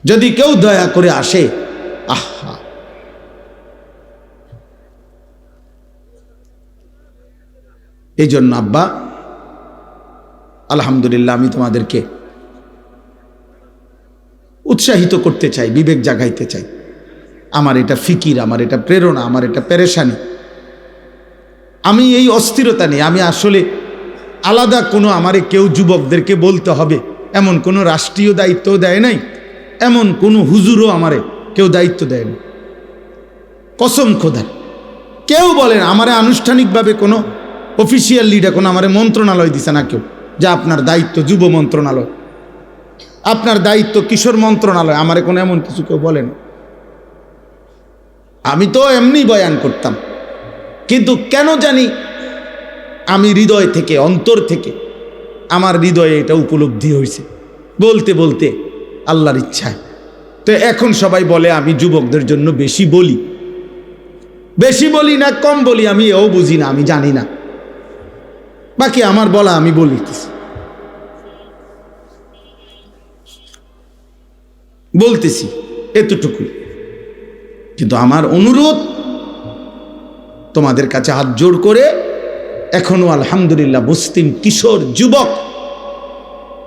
যদি কেউ দয়া করে আসে। আহা, এই জন্য আব্বা আলহামদুলিল্লাহ আমি তোমাদেরকে উৎসাহিত করতে চাই, বিবেক জাগাইতে চাই। আমার এটা ফিকির, আমার এটা প্রেরণা, আমার এটা পেরেশানি। আমি এই অস্থিরতা নেই। আমি আসলে আলাদা কোনো আমারে কেউ যুবকদেরকে বলতে হবে এমন কোনো রাষ্ট্রীয় দায়িত্ব দেয় নাই। এমন কোনো হুজুরও আমারে কেউ দায়িত্ব দেয় না, কসম খোদার। কেউ বলেন আমারে আনুষ্ঠানিকভাবে কোনো অফিসিয়াল লিডার কোনো আমারে মন্ত্রণালয় দিছে না কেউ, যা আপনার দায়িত্ব যুব মন্ত্রণালয়, আপনার দায়িত্ব কিশোর মন্ত্রণালয়, আমারে কোনো এমন কিছু কেউ বলেন। আমি তো এমনি বয়ান করতাম, কিন্তু কেন জানি আমি হৃদয় থেকে, অন্তর থেকে আমার হৃদয়ে এটা উপলব্ধি হয়েছে বলতে বলতে আল্লাহর ইচ্ছায়। তো এখন সবাই বলে আমি যুবকদের জন্য বেশি বলি, বেশি বলি না কম বলি আমি এও বুঝি না, আমি জানি না। বাকি আমার বলা আমি বলতেছি এতটুকুই। কিন্তু আমার অনুরোধ তোমাদের কাছে হাত জোড় করে, এখনো আলহামদুলিল্লাহ মুসলিম কিশোর যুবক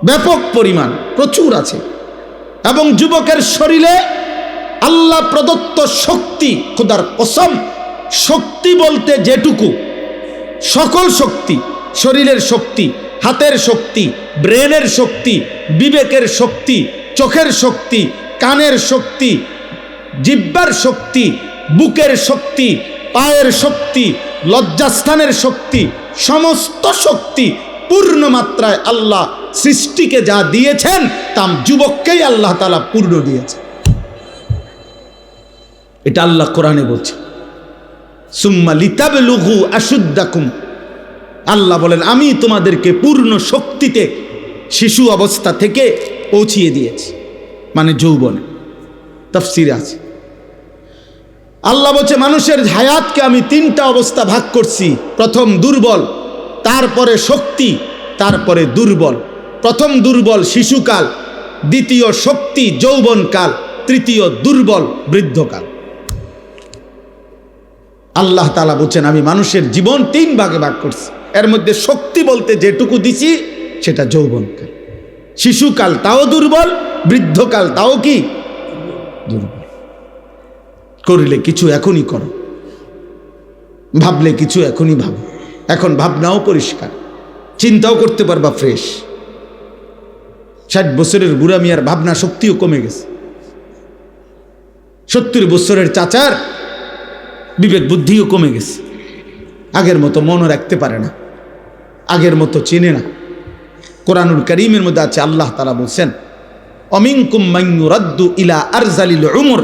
ব্যাপক পরিমাণ প্রচুর আছে, এবং যুবকের শরীরে আল্লাহ প্রদত্ত শক্তি, খোদার কসম, শক্তি বলতে যেটুকু, সকল শক্তি, শরীরের শক্তি, হাতের শক্তি, ব্রেনের শক্তি, বিবেকের শক্তি, চোখের শক্তি, কানের শক্তি, জিহ্বার শক্তি, বুকের শক্তি, পায়ের শক্তি, লজ্জাস্থানের শক্তি, সমস্ত শক্তি পূর্ণ মাত্রায় আল্লাহ সৃষ্টিকে যা দিয়েছেন তা যুবককেই আল্লাহ তাআলা পূর্ণ দিয়েছে। এটা আল্লাহ কোরআনে বলছে, সুম্মা লিতাবলুগু আশুদ্দাকুম। আল্লাহ বলেন আমি তোমাদেরকে পূর্ণ শক্তিতে শিশু অবস্থা থেকে পৌঁছিয়ে দিয়েছি, মানে যৌবনে। তাফসীরে আছে আল্লাহ বলছে মানুষের হায়াতকে আমি তিনটা অবস্থা ভাগ করছি, প্রথম দুর্বল, তারপরে শক্তি, তারপরে দুর্বল। প্রথম দুর্বল শিশুকাল, দ্বিতীয় শক্তি যৌবনকাল, তৃতীয় দুর্বল বৃদ্ধকাল। আল্লাহ তাআলা বলছেন আমি মানুষের জীবন তিন ভাগে ভাগ করছি, এর মধ্যে শক্তি বলতে যেটুকু দিছি সেটা যৌবনকাল, শিশুকাল তাও দুর্বল, বৃদ্ধকাল তাও কি দুর্বল। করলে কিছু এখনই করো, ভাবলে কিছু এখনই ভাবো, এখন ভাবনাও পরিষ্কার, চিন্তাও করতে পারবা ফ্রেশ। 60 বছরের বুড়া মিয়ার ভাবনা শক্তিও কমে গেছে, 70 বছরের চাচার বিবেক বুদ্ধিও কমে গেছে, আগের মতো মনও রাখতে পারে না, আগের মতো চেনে না। কোরআনুল কারীমের মধ্যে আছে আল্লাহ তাআলা বলছেন অমিনকুম মান ইউরাদ্দু ইলা আরজালিল উমর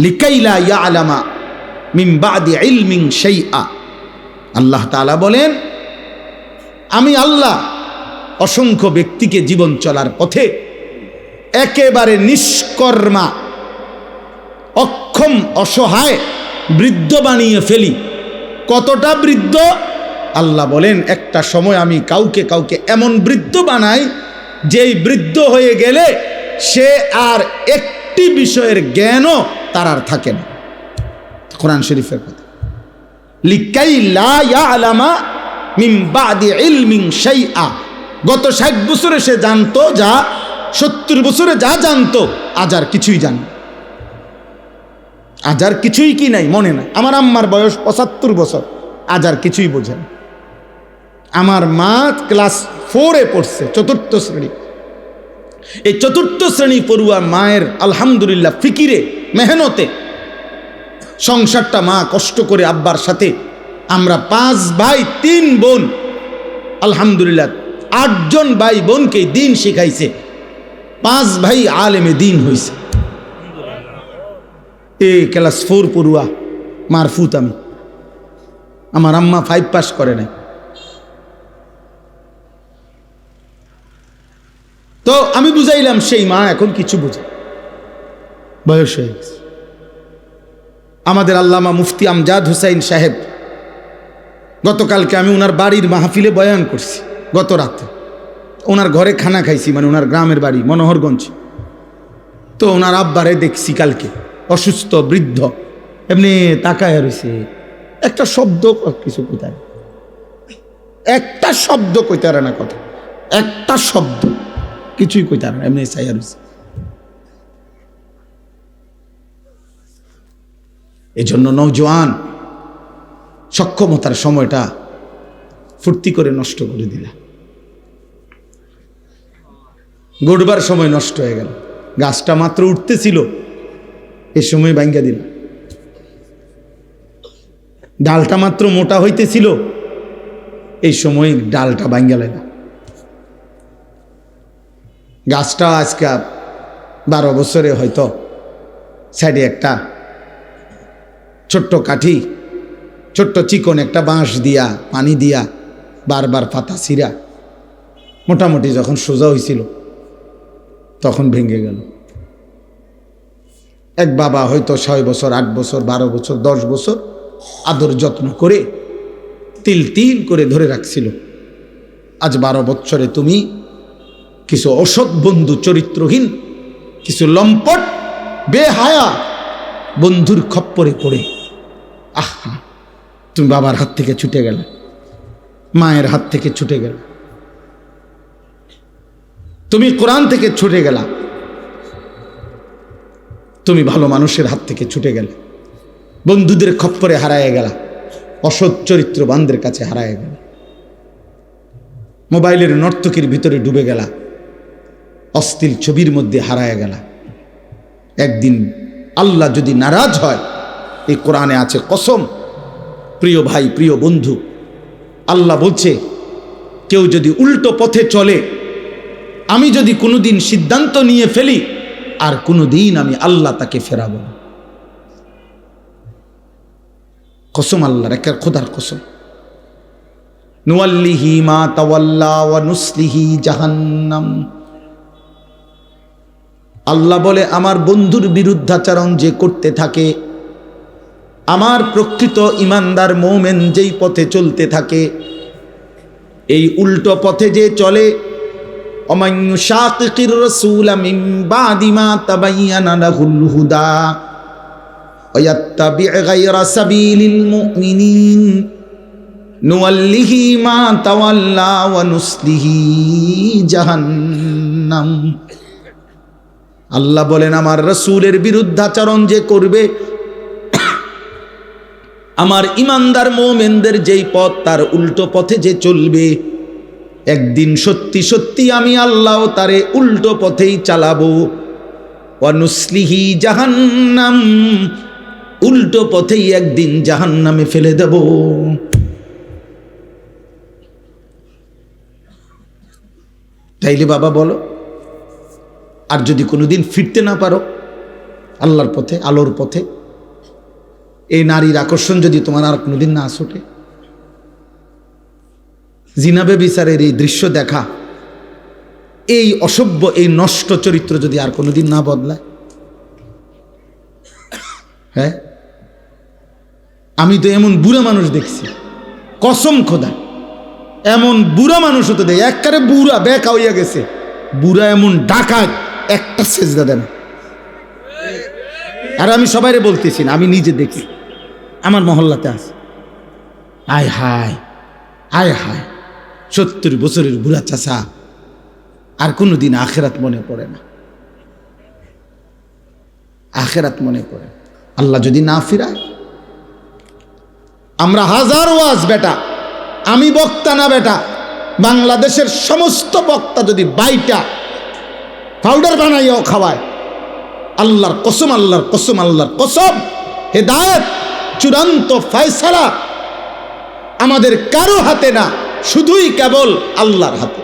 লিকাইলা ইয়ালামা মিন বাদি ইলমিন শাইআ। আল্লাহ তাআলা বলেন আমি আল্লাহ অসংখ্য ব্যক্তিকে জীবন চলার পথে একেবারে নিষ্কর্মা, অক্ষম, অসহায়, বৃদ্ধ বানিয়ে ফেলি। কতটা বৃদ্ধ? আল্লাহ বলেন একটা সময় আমি কাউকে কাউকে এমন বৃদ্ধ বানাই যেই বৃদ্ধ হয়ে গেলে সে আর একটি বিষয়ের জ্ঞানও তার আর থাকে না। কোরআন শরীফের কথা, লিকাই লা ইয়ালামা মিন বাদি ইলমিন শাইআ। গত 60 বছরে সে জানতো যা 70 বছরে যা জানতো আজ আর কিছুই জানে, আজ আর কিছুই কি নাই মনে না। আমার আম্মার বয়স 75 বছর, আজ আর কিছুই বোঝে না। আমার মা ক্লাস 4-এ পড়ছে, 4র্থ শ্রেণী। এই 4র্থ শ্রেণী পড়ুয়া মায়ের আলহামদুলিল্লাহ ফিকিরে, মেহনতে সংসারটা মা কষ্ট করে আব্বার সাথে, আমরা 5 ভাই 3 বোন, আলহামদুলিল্লাহ 8 জন ভাই বোনকে দিন শিখাইছে। 5 ভাই আলেমে দিন হইছে। এই ক্লাস 4 পড়ুয়া মারফুত আমি, আমার আম্মা 5 পাস করে নাই। তো আমি বুঝাইলাম, সেই মা এখন কিছু বোঝে, বয়স হয়ে গেছে। আমাদের আল্লামা মুফতি আমজাদ হুসাইন সাহেব, গতকালকে আমি ওনার বাড়ির মাহফিলে বয়ান করছি, গত রাতে ওনার ঘরে খানা খাইছি, মানে ওনার গ্রামের বাড়ি মনোহরগঞ্জ। তো ওনার আব্বারে দেখছি কালকে, অসুস্থ বৃদ্ধ, এমনি তাকায় রয়েছে, একটা শব্দ কিছু কোথায়, একটা শব্দ কইতে পারে না, কথা একটা শব্দ কিছুই কইতে পারে না, এমনি চাইয়া রয়েছে। এই জন্য নওজোয়ান সক্ষমতার সময়টা ফুর্তি করে নষ্ট করে দিলা। গড়বার সময় নষ্ট হয়ে গেল। গাছটা মাত্র উঠতেছিল, এই সময় ভাঙ্গা দিল। ডালটা মাত্র মোটা হইতেছিল, এই সময় ডালটা ভাঙ্গা লাইল। গাছটা আজকে 12 বছরে হয়তো সাইডে একটা ছোট্ট কাঠি, ছোট্ট চিকন একটা বাঁশ দিয়া, পানি দিয়া, বারবার পাতা ছিঁড়া মোটামুটি যখন সোজা হয়েছিল তখন ভেঙে গেল। এক বাবা হয়তো 6 বছর, 8 বছর, 12 বছর, 10 বছর আদর যত্ন করে তিল তিল করে ধরে রাখছিল। আজ 12 বছরে তুমি কিছু অসৎ বন্ধু, চরিত্রহীন কিছু লম্পট বেহায়া বন্ধুর খপ্পরে পড়ে আহা, তুমি বাবার হাত থেকে ছুটে গেলে, মায়ের হাত থেকে ছুটে গেল, তুমি কোরআন থেকে ছুটে গেলা, তুমি ভালো মানুষের হাত থেকে ছুটে গেলে, বন্ধুদের খপ্পরে হারায় গেলা, অসৎ চরিত্রবানদের কাছে হারায় গেল, মোবাইলের নর্তকীর ভিতরে ডুবে গেলা, অশ্লীল ছবির মধ্যে হারায় গেলা। একদিন আল্লাহ যদি নারাজ হয়, এই কোরআনে আছে কসম, প্রিয় ভাই, প্রিয় বন্ধু, আল্লাহ বলছে কেউ যদি উল্টো পথে চলে, আমি যদি কোনোদিন সিদ্ধান্ত নিয়ে ফেলি, আর কোনোদিন আমি আল্লাহ তাকে ফেরাবো না। কসম আল্লাহর, একের খোদার কসম। নুয়াল্লিহি মা তাওয়াল্লা ওয়া নুসলিহি জাহান্নাম। আল্লাহ বলে আমার বন্ধুর বিরুদ্ধাচরণ যে করতে থাকে, আমার প্রকৃত ইমানদার মুমিন যেই পথে চলতে থাকে, এই উল্টো পথে যে চলে, ওমান ইউশাকিকির রাসূলা মিন বাদি মা তাবায়্যানা লাহুল হুদা ওয়া ইয়াত্তাবি' গায়রা সাবিলিল মুমিনিন নুওয়াল্লিহি মা তাওয়াল্লা ওয়া নুসলিহি জাহান্নাম। আল্লাহ বলেন আমার রাসূলের বিরুদ্ধাচরণ যে করবে, আমার ইমানদার মুমিনদের যেই পথ তার উল্টো পথে যে চলবে, একদিন সত্যি সত্যি আমি আল্লাহ তারে উল্টো পথেই চালাবো। ওয়া নুসলিহি জাহান্নাম, উল্টো পথেই একদিন জাহান্নামে ফেলে দেব। তাইলে বাবা বলো, আর যদি কোনোদিন ফিরতে না পারো আল্লাহর পথে, আলোর পথে, এই নারীর আকর্ষণ যদি তোমার আর কোনোদিন না ছোটে, জিনাবে বিচারের এই দৃশ্য দেখা, এই অসভ্য, এই নষ্ট চরিত্র যদি আর কোনোদিন না বদলায়, হ্যাঁ, আমি তো এমন বুড়া মানুষ দেখছি, কসম খোদা, এমন বুড়া মানুষ হতে দেয়, একবারে বুড়া বেকা হইয়া গেছে, বুড়া এমন ডাকাত, একটা সেজদা দেন। আর আমি সবাইরে বলতেছি না, আমি নিজে দেখি, আমার মহল্লাতে আছে। আয় হায়, আয় হায়, 70 বছরের বুড়া চাচা, আর কোনোদিন আখেরাত মনে পড়ে না, আখেরাত মনে পড়ে। আল্লাহ যদি না ফিরায়, আমরা হাজার ওয়াজ বেটা, আমি বক্তা না বেটা, বাংলাদেশের সমস্ত বক্তা যদি বাইটা পাউডার বানাইয়াও খাওয়ায়, আল্লাহর কসম, আল্লাহর কসম, আল্লাহর কসম, হেদায়েত চূড়ান্ত ফয়সালা আমাদের কারো হাতে না, শুধুই কেবল আল্লাহর হাতে,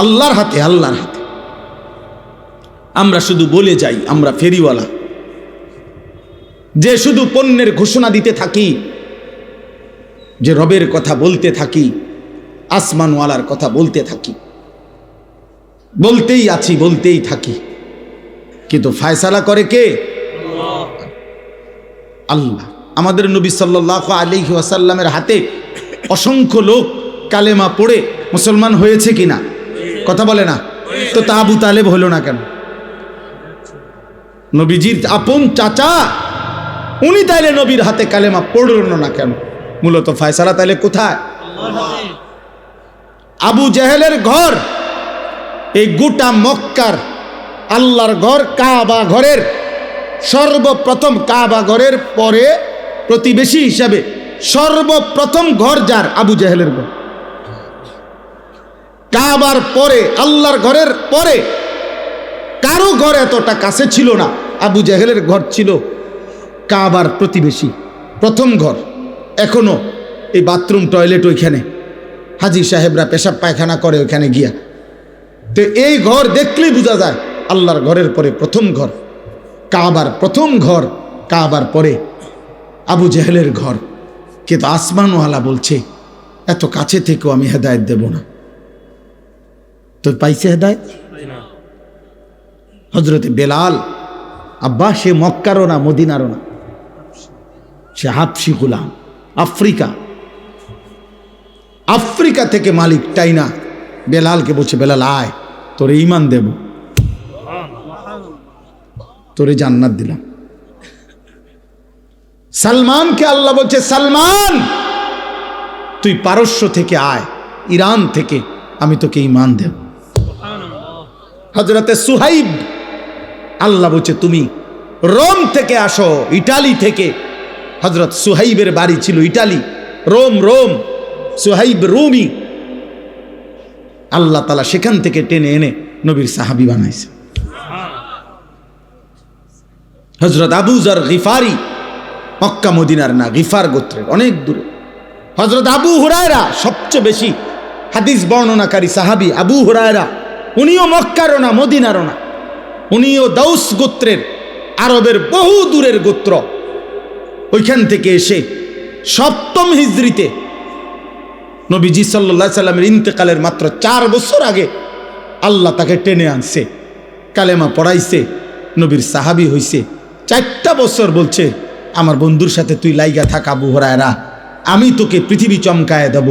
আল্লাহর হাতে, আল্লাহর হাতে। আমরা শুধু বলে যাই আমরা ফেরিওয়ালা, যে শুধু পণ্যের ঘোষণা দিতে থাকি, যে রবের কথা বলতে থাকি, আসমানওয়ালার কথা বলতে থাকি, বলতেই আছি, বলতেই থাকি, কিন্তু ফয়সালা করে কে? আল্লাহ। আমাদের নবী সাল্লাল্লাহু আলাইহি ওয়াসাল্লামের হাতে অসংখ্য লোক কালেমা পড়ে মুসলমান হয়েছে কিনা? কথা বলে না তো, তা আবু তালেব হলো না কেন? নবীজির আপন চাচা, উনি তাইলে নবীর হাতে কালেমা পড়ল না কেন? মূলত ফয়সালা তাইলে কোথায়? আবু জেহেলের ঘর, এই গোটা মক্কার আল্লাহর ঘর, কাবা ঘরের সর্বপ্রথম, কাবা ঘরের পরে প্রতিবেশী হিসাবে সর্বপ্রথম ঘর যার, আবু জেহেলের ঘর। কাবার পরে, আল্লাহর ঘরের পরে কারো ঘর এতটা কাছে ছিল না। আবু জেহেলের ঘর ছিল কাবার প্রতিবেশী, প্রথম ঘর। এখনো এই বাথরুম টয়লেট ওইখানে, হাজি সাহেবরা পেশাব পায়খানা করে ওইখানে গিয়া। তো এই ঘর দেখলেই বোঝা যায় আল্লাহর ঘরের পরে প্রথম ঘর, কাবার প্রথম ঘর, কাবার পরে আবু জেহেলের ঘর। কিন্তু আসমানওয়ালা বলছে এত কাছে থেকেও আমি হেদায়েত দেব না। তো পাইছে হেদায়েত? হজরতে বেলাল আব্বা, সে মক্কারও না মদিনারও না, সে হাবশি গোলাম, আফ্রিকা থেকে মালিক টাইনা বেলালকে বলছে, বেলাল আয়, তোরে ঈমান দেব, তোরে জান্নাত দিলাম। সালমানকে আল্লাহ বলছে, সালমান তুই পারস্য থেকে আয়, ইরান থেকে, আমি তোকে ঈমান দেব। হযরতে সুহাইব আল্লাহ বলছে তুমি রোম থেকে আসো, ইটালি থেকে। হযরত সুহাইবের বাড়ি ছিল ইটালি, রোম, সুহাইব রুমি। আল্লাহ তাআলা সেখান থেকে টেনে এনে নবীর সাহাবী বানাইছে। হযরত আবু যর গিফারি, মক্কা মদিনার না, গিফার গোত্রের, অনেক দূরে। হযরত আবু হুরায়রা, সবচেয়ে বেশি হাদিস বর্ণনাকারী সাহাবী আবু হুরায়রা, উনিও মক্কারও না মদিনারও না, উনিও দাউস গোত্রের, আরবের বহু দূরের গোত্র। ওইখান থেকে এসে 7ম হিজরিতে নবীজি সাল্লাল্লাহু আলাইহি সাল্লামের ইন্তেকালের মাত্র 4 বছর আগে আল্লাহ তাকে টেনে আনছে, কালেমা পড়াইছে, নবীর সাহাবী হইছে। 4টা বছর বলছে, আমার বন্ধুর সাথে তুই লাইগা থাক আবু হুরায়রা, আমি তোকে পৃথিবী চমকায় দেব।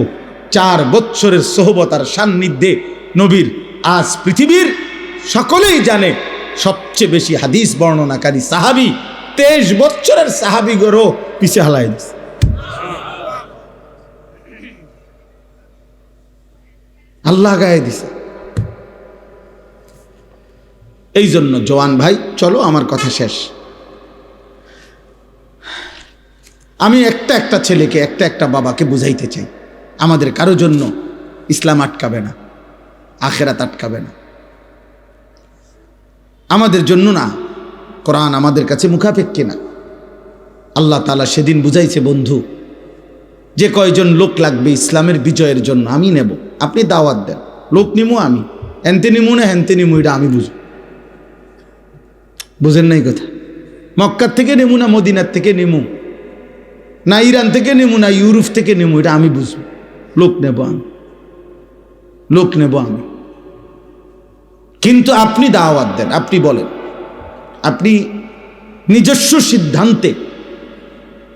4 বছরের সোহবতার সান্নিধ্যে নবীর আজ পৃথিবীর সকলেই জানে সবচেয়ে বেশি হাদিস বর্ণনাকারী সাহাবী, 23 বছরের সাহাবী গরো পিছে হালাই দিছে। আল্লাহ গায়ে দিছে। এই জন্য জওয়ান ভাই, চলো আমার কথা শেষ। আমি একটা ছেলেকে, একটা বাবাকে বুঝাইতে চাই, আমাদের কারো জন্য ইসলাম আটকাবে না, আখেরাত আটকাবে না, আমাদের জন্য না। কোরআন আমাদের কাছে মুখাপেক্ষী না। আল্লাহ তাআলা সেদিন বুঝাইছে, বন্ধু যে কয়জন লোক লাগবে ইসলামের বিজয়ের জন্য আমি নেব, আপনি দাওয়াত দেন, লোক নিমু আমি, হেনতে নিমু না হেনতে নিমু, এটা আমি বুঝব। বুঝেন নাই কথা? মক্কার থেকে নেমু না মদিনার থেকে নেমু, না ইরান থেকে নেমু না ইউরোপ থেকে নেমু, এটা আমি বুঝব। লোক নেব আমি। কিন্তু আপনি দাওয়াত দেন, আপনি বলেন, আপনি নিজস্ব সিদ্ধান্তে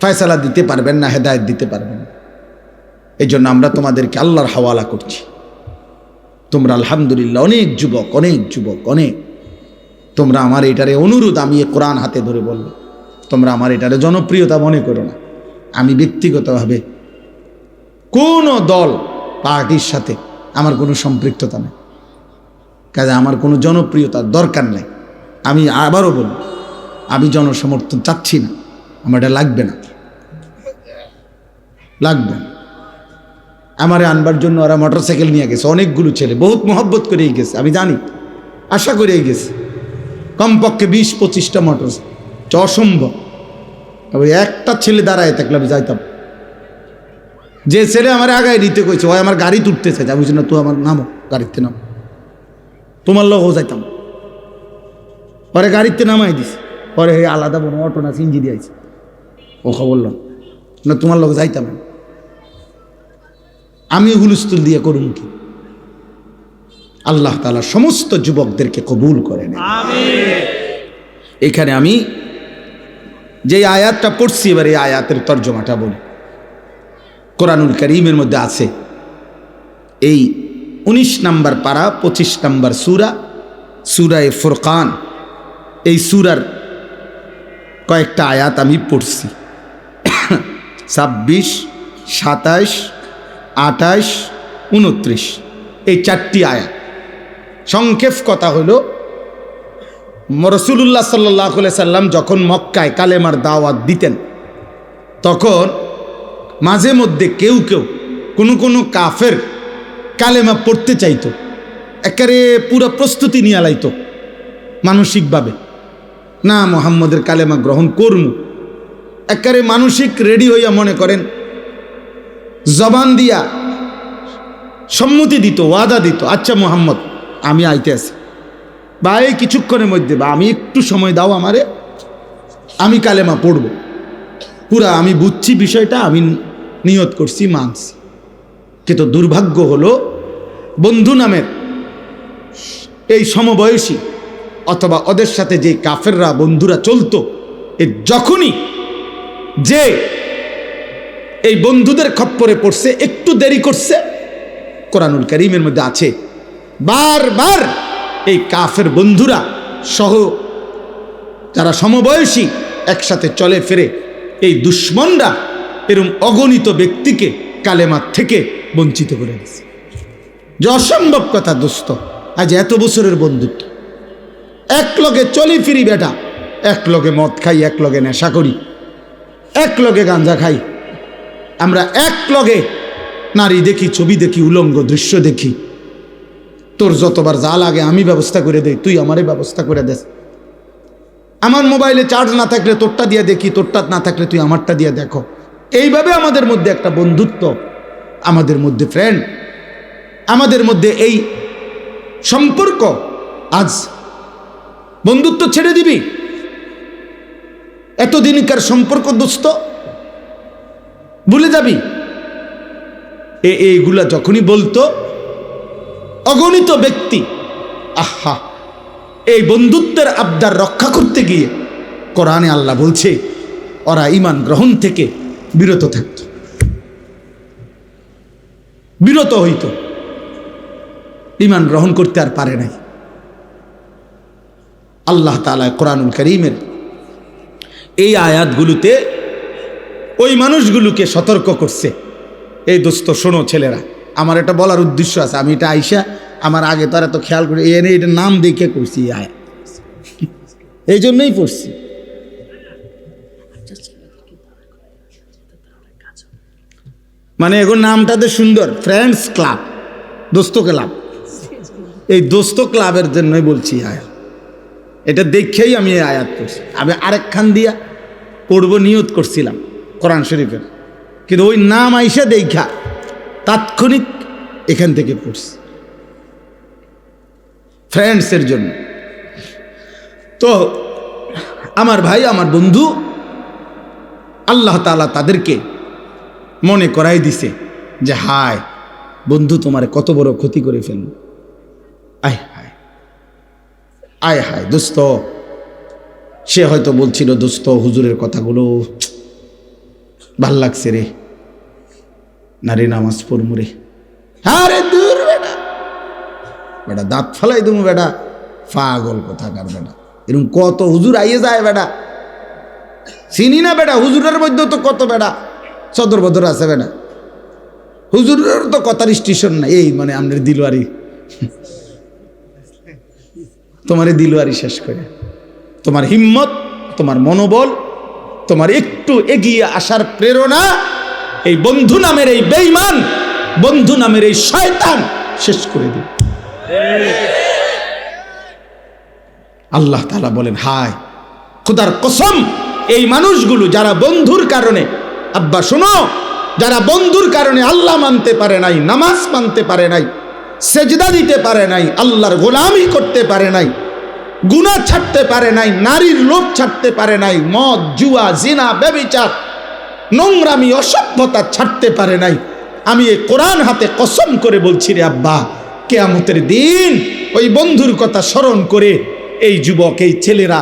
ফয়সালা দিতে পারবেন না, হেদায়েত দিতে পারবেন না। এই জন্য আমরা তোমাদেরকে আল্লাহর হাওয়ালা করছি। তোমরা আলহামদুলিল্লাহ অনেক যুবক, তোমরা আমার এটারে অনুরোধ, আমি এ কোরআন হাতে ধরে বলবো, তোমরা আমার এটারে জনপ্রিয়তা মনে করো না। আমি ব্যক্তিগতভাবে কোনো দল পার্টির সাথে আমার কোনো সম্পৃক্ততা নেই, কাজে আমার কোনো জনপ্রিয়তার দরকার নেই। আমি আবারও বলি, আমি জনসমর্থন চাচ্ছি না, আমার এটা লাগবে না। আমারে আনবার জন্য ওরা মোটরসাইকেল নিয়ে গেছে, অনেকগুলো ছেলে, বহুত মহব্বত করেই গেছে, আমি জানি, আশা করেই গেছে, কমপক্ষে 20-25টা মোটরসাইকেল, অসম্ভব। একটা ছেলে দাঁড়ায় থাকলে আমি যাইতাম। যে ছেলে আমার আগায় নিতে কইছে, ওই আমার গাড়ি তুলতে চাইছে, আমি বলছি না, তুই আমার নামো, গাড়িতে নাম, তোমার লগও যাইতাম। পরে গাড়িতে নামাই দিস, পরে আলাদা বড় অটো না সিঞ্জি দিয়েছে, ও খবর না, তোমার লগে যাইতাম। আমি হুলস্থুল দিয়ে করুন কি? আল্লাহ তাআলা সমস্ত যুবকদেরকে কবুল করেন। এখানে আমি যে আয়াতটা পড়ছি, এবার এই আয়াতের তর্জমাটা বলি। কোরআনুল কারীমের মধ্যে আছে, এই 19 নম্বর পারা 25 নম্বর সূরায়ে ফুরকান, এই সূরার কয়েকটা আয়াত আমি পড়ছি। 26, 27, 28, 29 এই 4টি আয়াত। সংক্ষেপ কথা হলো, রাসূলুল্লাহ সাল্লাল্লাহু আলাইহি সাল্লাম যখন মক্কায় কালেমার দাওয়াত দিতেন, তখন মাঝে মধ্যে কেউ কোনো কাফের কালেমা পড়তে চাইতো, একেবারে পুরো প্রস্তুতি নিয়ে লাইতো মানসিকভাবে, না মুহাম্মদের কালেমা গ্রহণ করমু, একেবারে মানসিক রেডি হইয়া মনে করেন জবান দিয়া সম্মতি দিত, ওয়াদা দিত, আচ্ছা মুহাম্মদ আমি আইতে আছি, বা এই কিছুক্ষণের মধ্যে, বা আমি একটু সময় দাও আমারে, আমি কালেমা পড়ব, পুরা আমি বুঝছি বিষয়টা, আমি নিয়ত করছি, মানছি। কিন্তু দুর্ভাগ্য হলো বন্ধু নামের এই সমবয়সী অথবা ওদের সাথে যে কাফেররা বন্ধুরা চলতো, এ যখনই যে এই বন্ধুদের খপ্পরে পড়ছে, একটু দেরি করছে, কোরআনুল কারীমের মধ্যে আছে বারবার এই কাফের বন্ধুরা সহ যারা সমবয়সী একসাথে চলে ফিরে, এই দুশ্মনরা এরকম অগণিত ব্যক্তিকে কালেমার থেকে বঞ্চিত করে দিয়েছে। যে অসম্ভব কথা দোস্ত, আজ এত বছরের বন্ধুত্ব, এক লগে চলি ফিরি বেটা, এক লগে মদ খাই, এক লগে নেশা করি, এক লগে গাঁজা খাই, আমরা এক লগে নারী দেখি, ছবি দেখি, উলঙ্গ দৃশ্য দেখি, তোর যতবার যা লাগে আমি ব্যবস্থা করে দেই, তুই আমারে ব্যবস্থা করে দেস, আমার মোবাইলে চার্জ না থাকলে তোরটা দিয়ে দেখি, তোরটা না থাকলে তুই আমারটা দিয়ে দেখো। এইভাবে আমাদের মধ্যে একটা বন্ধুত্ব, আমাদের মধ্যে ফ্রেন্ড, আমাদের মধ্যে এই সম্পর্ক, আজ বন্ধুত্ব ছেড়ে দিবি, এতদিনকার সম্পর্ক দোস্ত ভুলে যাবি। এইগুলা যখনই বলতো অগণিত ব্যক্তি, আহা, এই বন্ধুত্বের আবদার রক্ষা করতে গিয়ে কোরআনে আল্লাহ বলছে ওরা ঈমান গ্রহণ থেকে বিরত থাকত, বিরত হইত, ঈমান গ্রহণ করতে আর পারে নাই। আল্লাহ তাআলা কোরআনুল কারীমের এই আয়াতগুলোতে ওই মানুষগুলোকে সতর্ক করছে, এই দোস্ত শোনো ছেলেরা, আমার এটা বলার উদ্দেশ্য আছে, আমি এটা আইসা আমার আগে তো আর এত খেয়াল করে এনে এটা নাম দেখে করছি, আয়াত এই জন্যই পড়ছি। মানে এখন নামটাতে সুন্দর, ফ্রেন্ডস ক্লাব, দোস্ত ক্লাব, এই দোস্ত ক্লাবের জন্যই বলছি আয়াত, এটা দেখেই আমি এই আয়াত করছি। আমি আরেকখান দিয়া পড়ব নিয়ত করছিলাম কোরআন শরীফের, কিন্তু ওই নাম আইসা দেখা তাৎক্ষণিক এখান থেকে পড়ছি ফ্রেন্ডসের জন্য। তো আমার ভাই, আমার বন্ধু, আল্লাহ তাআলা তাদেরকে মনে করাই দিছে যে হায় বন্ধু তোমার কত বড় ক্ষতি করে ফেলল, আয় হায়, আয় হায় দোস্ত। সে হয়তো বলছিল দোস্ত হুজুরের কথাগুলো ভাল লাগছে রে, নারী নামাজ পড়মু রে, আরে দূর বেটা, বেটা দাঁত ফালাই তুমি বেটা, পাগল কোথাকার বেটা, এরকম কত হুজুর আইয়ে যায় বেটা, চিনি না বেটা, হুজুরের মধ্যে তো কত বেটা সদর বদর আছে বেটা, হুজুরের তো কথার স্টেশন না, এই মানে আমাদের দিলওয়ারি, তোমার দিলওয়ারি শেষ করে, তোমার হিম্মত, তোমার মনোবল, তোমার একটু এগিয়ে আসার প্রেরণা এই বন্ধু নামের এই বেঈমান, বন্ধু নামের এই শয়তান শেষ করে দিবে। আল্লাহ তাআলা বলেন হায় খোদার কসম, এই মানুষগুলো যারা বন্ধুর কারণে, আব্বা শোনো, যারা বন্ধুর কারণে আল্লাহ মানতে পারে নাই, নামাজ মানতে পারে নাই, সেজদা দিতে পারে নাই, আল্লাহর গোলামি করতে পারে নাই, গুনাহ ছাড়তে পারে নাই, নারীর লোভ ছাড়তে পারে নাই, মদ জুয়া জিনা ব্যভিচার নোংরামি অসভ্যতা ছাড়তে পারে নাই, আমি এই কোরআন হাতে কসম করে বলছি রে আব্বা, কিয়ামতের দিন ওই বন্ধুর কথা স্মরণ করে এই যুবক, এই ছেলেরা,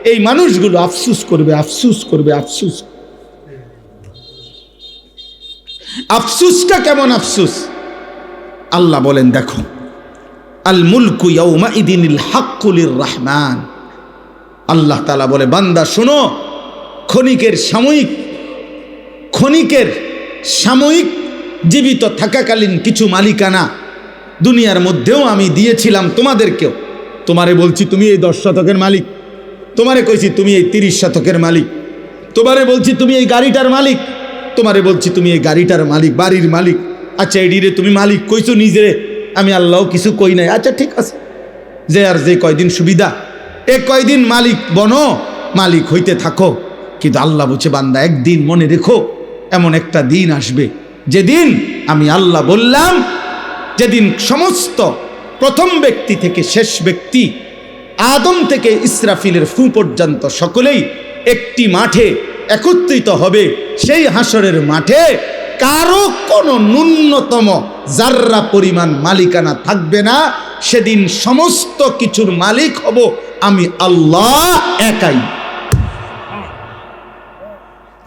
এই মানুষগুলো আফসুস করবে, আফসুস করবে, আফসুস। আফসুসটা কেমন আফসুস? আল্লাহ বলেন দেখো, আল মুলকু ইয়াউমাইদিনিল হাক্কু লির রহমান। আল্লাহ তাআলা বলে বান্দা শোনো, ক্ষণিকের সাময়িক জীবিত থাকাকালীন কিছু মালিকানা দুনিয়ার মধ্যেও আমি দিয়েছিলাম তোমাদেরকেও। তোমারে বলছি তুমি এই 10 শতকের মালিক, তোমারে কইছি তুমি এই 30 শতকের মালিক, তোমারে বলছি তুমি এই গাড়িটার মালিক, তোমারে বলছি তুমি এই গাড়িটার মালিক, বাড়ির মালিক, আচ্ছা এডিরে তুমি মালিক কইছো নিজেরে, আমি আল্লাহ কিছু কই নাই, আচ্ছা ঠিক আছে, যে আর যে কয়দিন সুবিধা এ কয়দিন মালিক বনো, মালিক হইতে থাকো। কিন্তু আল্লাহ বলছে বান্দা একদিন মনে রেখো, এমন একটা দিন আসবে যেদিন আমি আল্লাহ বললাম, যেদিন সমস্ত প্রথম ব্যক্তি থেকে শেষ ব্যক্তি আদম থেকে ইসরাফিলের ফু পর্যন্ত সকলেই একটি মাঠে একত্রিত হবে। সেই হাসরের মাঠে কারো কোনো ন্যূনতম জাররা পরিমাণ মালিকানা থাকবে না। সেদিন সমস্ত কিছুর মালিক হব আমি আল্লাহ একাই।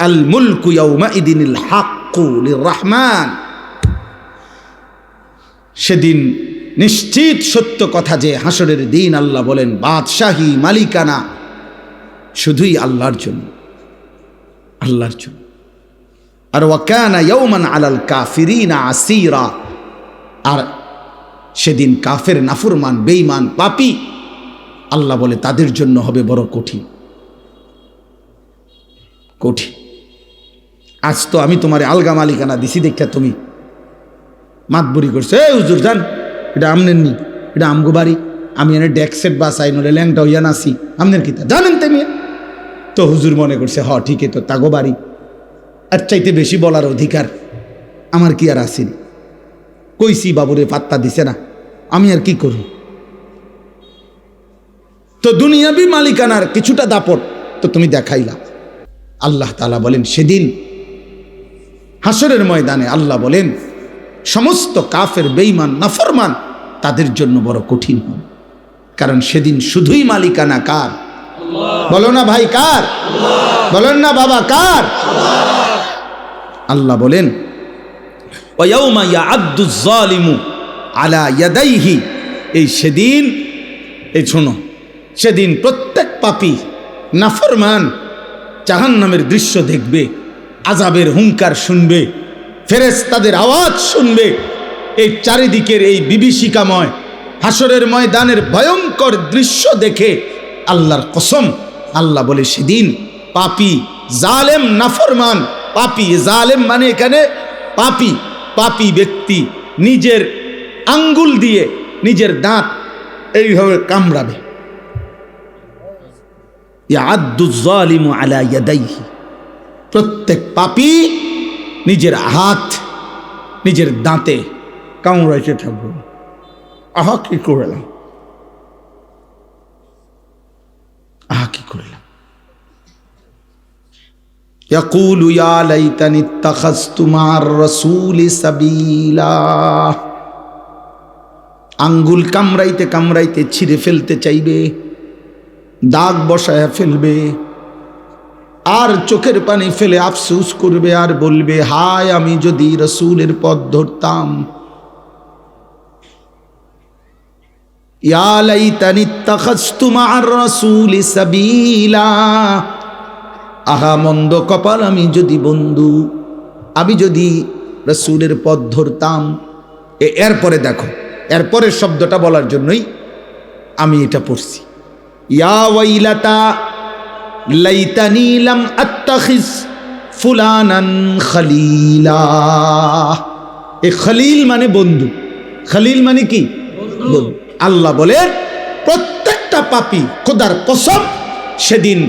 আল মুলকু ইয়াউমাইদিনিল হাক্কু লিররহমান। সেদিন নিশ্চিত সত্য কথা যে হাসরের দিন আল্লাহ বলেন বাদশাহী মালিকানা শুধুই আল্লাহর জন্য, আল্লাহর জন্য। আর ওয়াকানা ইয়াউমান আলাল কাফিরিনা আসীরা। আর সেদিন কাফের, নাফরমান, বেঈমান, পাপী আল্লাহ বলে তাদের জন্য হবে বড় কঠিন, কঠিন। আজ তো আমি তোমার আলগা মালিকানা দিছি দেখা তুমি মাতবুরি করছো, এই হুজুর জান এটা আমনের নি, এটা আমগো বাড়ি, আমি এনে ডেক্সেট বাসাই নলে ল্যাংটা হইয়া নাসি, আমনের কিতা জানেন তেমি। তো হুজুর মনে করছে হ ঠিকই তো তাগো বাড়ি, আর চাইতে বেশি বলার অধিকার আমার কি আর আসেনি। কইছি বাবুরে পাত্তা দিছে না, আমি আর কি করব। তো দুনিয়াবি মালিকানার কিছুটা দাপট তো তুমি দেখাইলা। আল্লাহ তাআলা বলেন সেদিন হাসরের ময়দানে আল্লাহ বলেন সমস্ত কাফের, বেঈমান, নাফরমান তাদের জন্য বড় কঠিন হবে। কারণ সেদিন শুধুই মালিকানা কার? বলো না ভাই কার? বলেন না বাবা কার? আল্লাহ বলেন ওয়ায়াউমা ইয়াআদ্দুজ যালিমু আলা ইয়াদাইহি। এই সেদিন, এই শোনো, সেদিন প্রত্যেক পাপী, নাফরমান জাহান্নামের দৃশ্য দেখবে, আযাবের হুঙ্কার শুনবে, ফেরেশতাদের আওয়াজ শুনবে। এই চারিদিকের এই বিভীষিকাময় হাসরের ময়দানের ভয়ঙ্কর দৃশ্য দেখে আল্লাহর কসম আল্লাহ বলে সেদিন পাপী, জালেম, নাফরমান, পাপী, জালেম মানে এখানে পাপী, পাপী ব্যক্তি নিজের আঙ্গুল দিয়ে নিজের দাঁত এইভাবে কামড়াবে। ইয়াআদ্দুজ যালিমু আলা ইয়াদাইহি। প্রত্যেক পাপী নিজের হাত নিজের দাঁতে কামড়াইতে থাকবে। আহা কি করলাম, আহা কি করলাম। ইয়াকুলু ইয়া লাইতানি ইত্তাখাযতু মা'আর রাসূলি সাবিলা। আঙ্গুল কামড়াইতে কামড়াইতে ছিঁড়ে ফেলতে চাইবে, দাগ বসায় ফেলবে, আর চোখের পানি ফেলে আফসোস করবে আর বলবে হায় আমি যদি রাসূলের পথ ধরতাম। ইয়া লাইতানি ইত্তাখাযতু মা'আর রাসূলি সাবিলা। আহা মন্দ কপাল আমি যদি বন্ধু, আমি যদি রাসূলের পথ ধরতাম। এরপরে দেখো, এরপরের শব্দটা বলার জন্যই আমি এটা পড়ছি। ইয়া ওয়াইলাতা লাইতানি লাম আত্তাখিজ ফুলানান খলিলা। এ খলিল মানে বন্ধু, খলিল মানে কি? বন্ধু। আল্লাহ বলে প্রত্যেকটা পাপী, খোদার কসম, সেদিন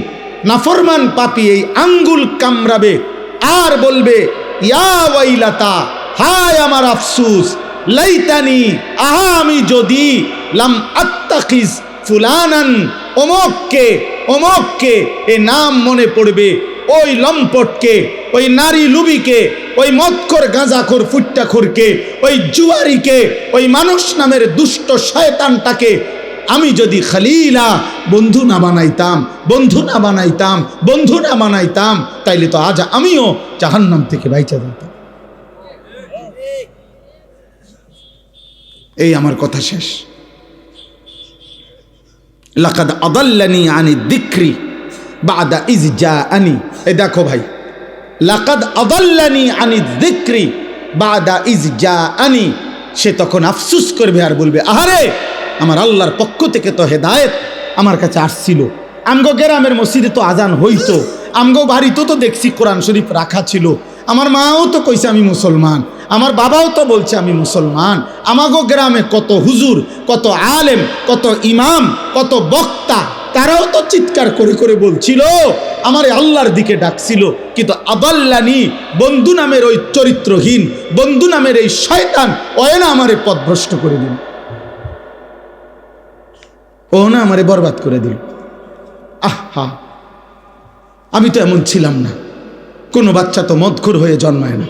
নাফরমান পাপী এই আঙ্গুল কামড়াবে আর বলবে ইয়া ওয়াইলাতা, হায় আমার আফসোস, লাইতানি, আহা আমি যদি, লাম আত্তাখিজ ফুলানান, অমুককে, অমুককে, এ নাম মনে পড়বে, ওই লম্পটকে, ওই নারী লুবিকে, ওই মদখোর, গাঁজাখোর, ফুট্টাখোরকে, ওই জুয়ারিকে, ওই মানুষ নামের দুষ্ট শয়তানটাকে আমি যদি খলিলা, বন্ধু না বানাইতাম, বন্ধু না বানাইতাম, বন্ধু না বানাইতাম, তাইলে তো আজ আমিও জাহান্নাম থেকে বাইচা যেতাম। এই আমার কথা শেষ। লাকাদ আদাল্লানি আনি যিকরি বাদা ইজ জাআনি। এই দেখো ভাই, লাকাদ আদাল্লানি আনি যিকরি বাদা ইজ জাআনি। সে তখন আফসোস করবে আর বলবে আহারে আমার আল্লাহর পক্ষ থেকে তো হেদায়েত আমার কাছে আসছিল, আমগো গ্রামের মসজিদে তো আজান হইতো, আমগো বাড়িতেও তো দেখছি কোরআন শরীফ রাখা ছিল, আমার মাও তো কইছে আমি মুসলমান, আমার বাবাও তো বলছে আমি মুসলমান। আমাগো গ্রামে কত হুজুর, কত আলেম, কত ইমাম, কত বক্তা, তারাও তো চিৎকার করে করে বলছিল, আমার আল্লাহর দিকে ডাকছিল। কিন্তু আদাল্লানি, বন্ধু নামের ওই চরিত্রহীন, বন্ধু নামের এই শয়তান, ও না আমারে পথভ্রষ্ট করে দিল, ও না আমারে বরবাদ করে দিল। আহা, আমি তো এমন ছিলাম না। কোনো বাচ্চা তো মদখোর হয়ে জন্মায় না,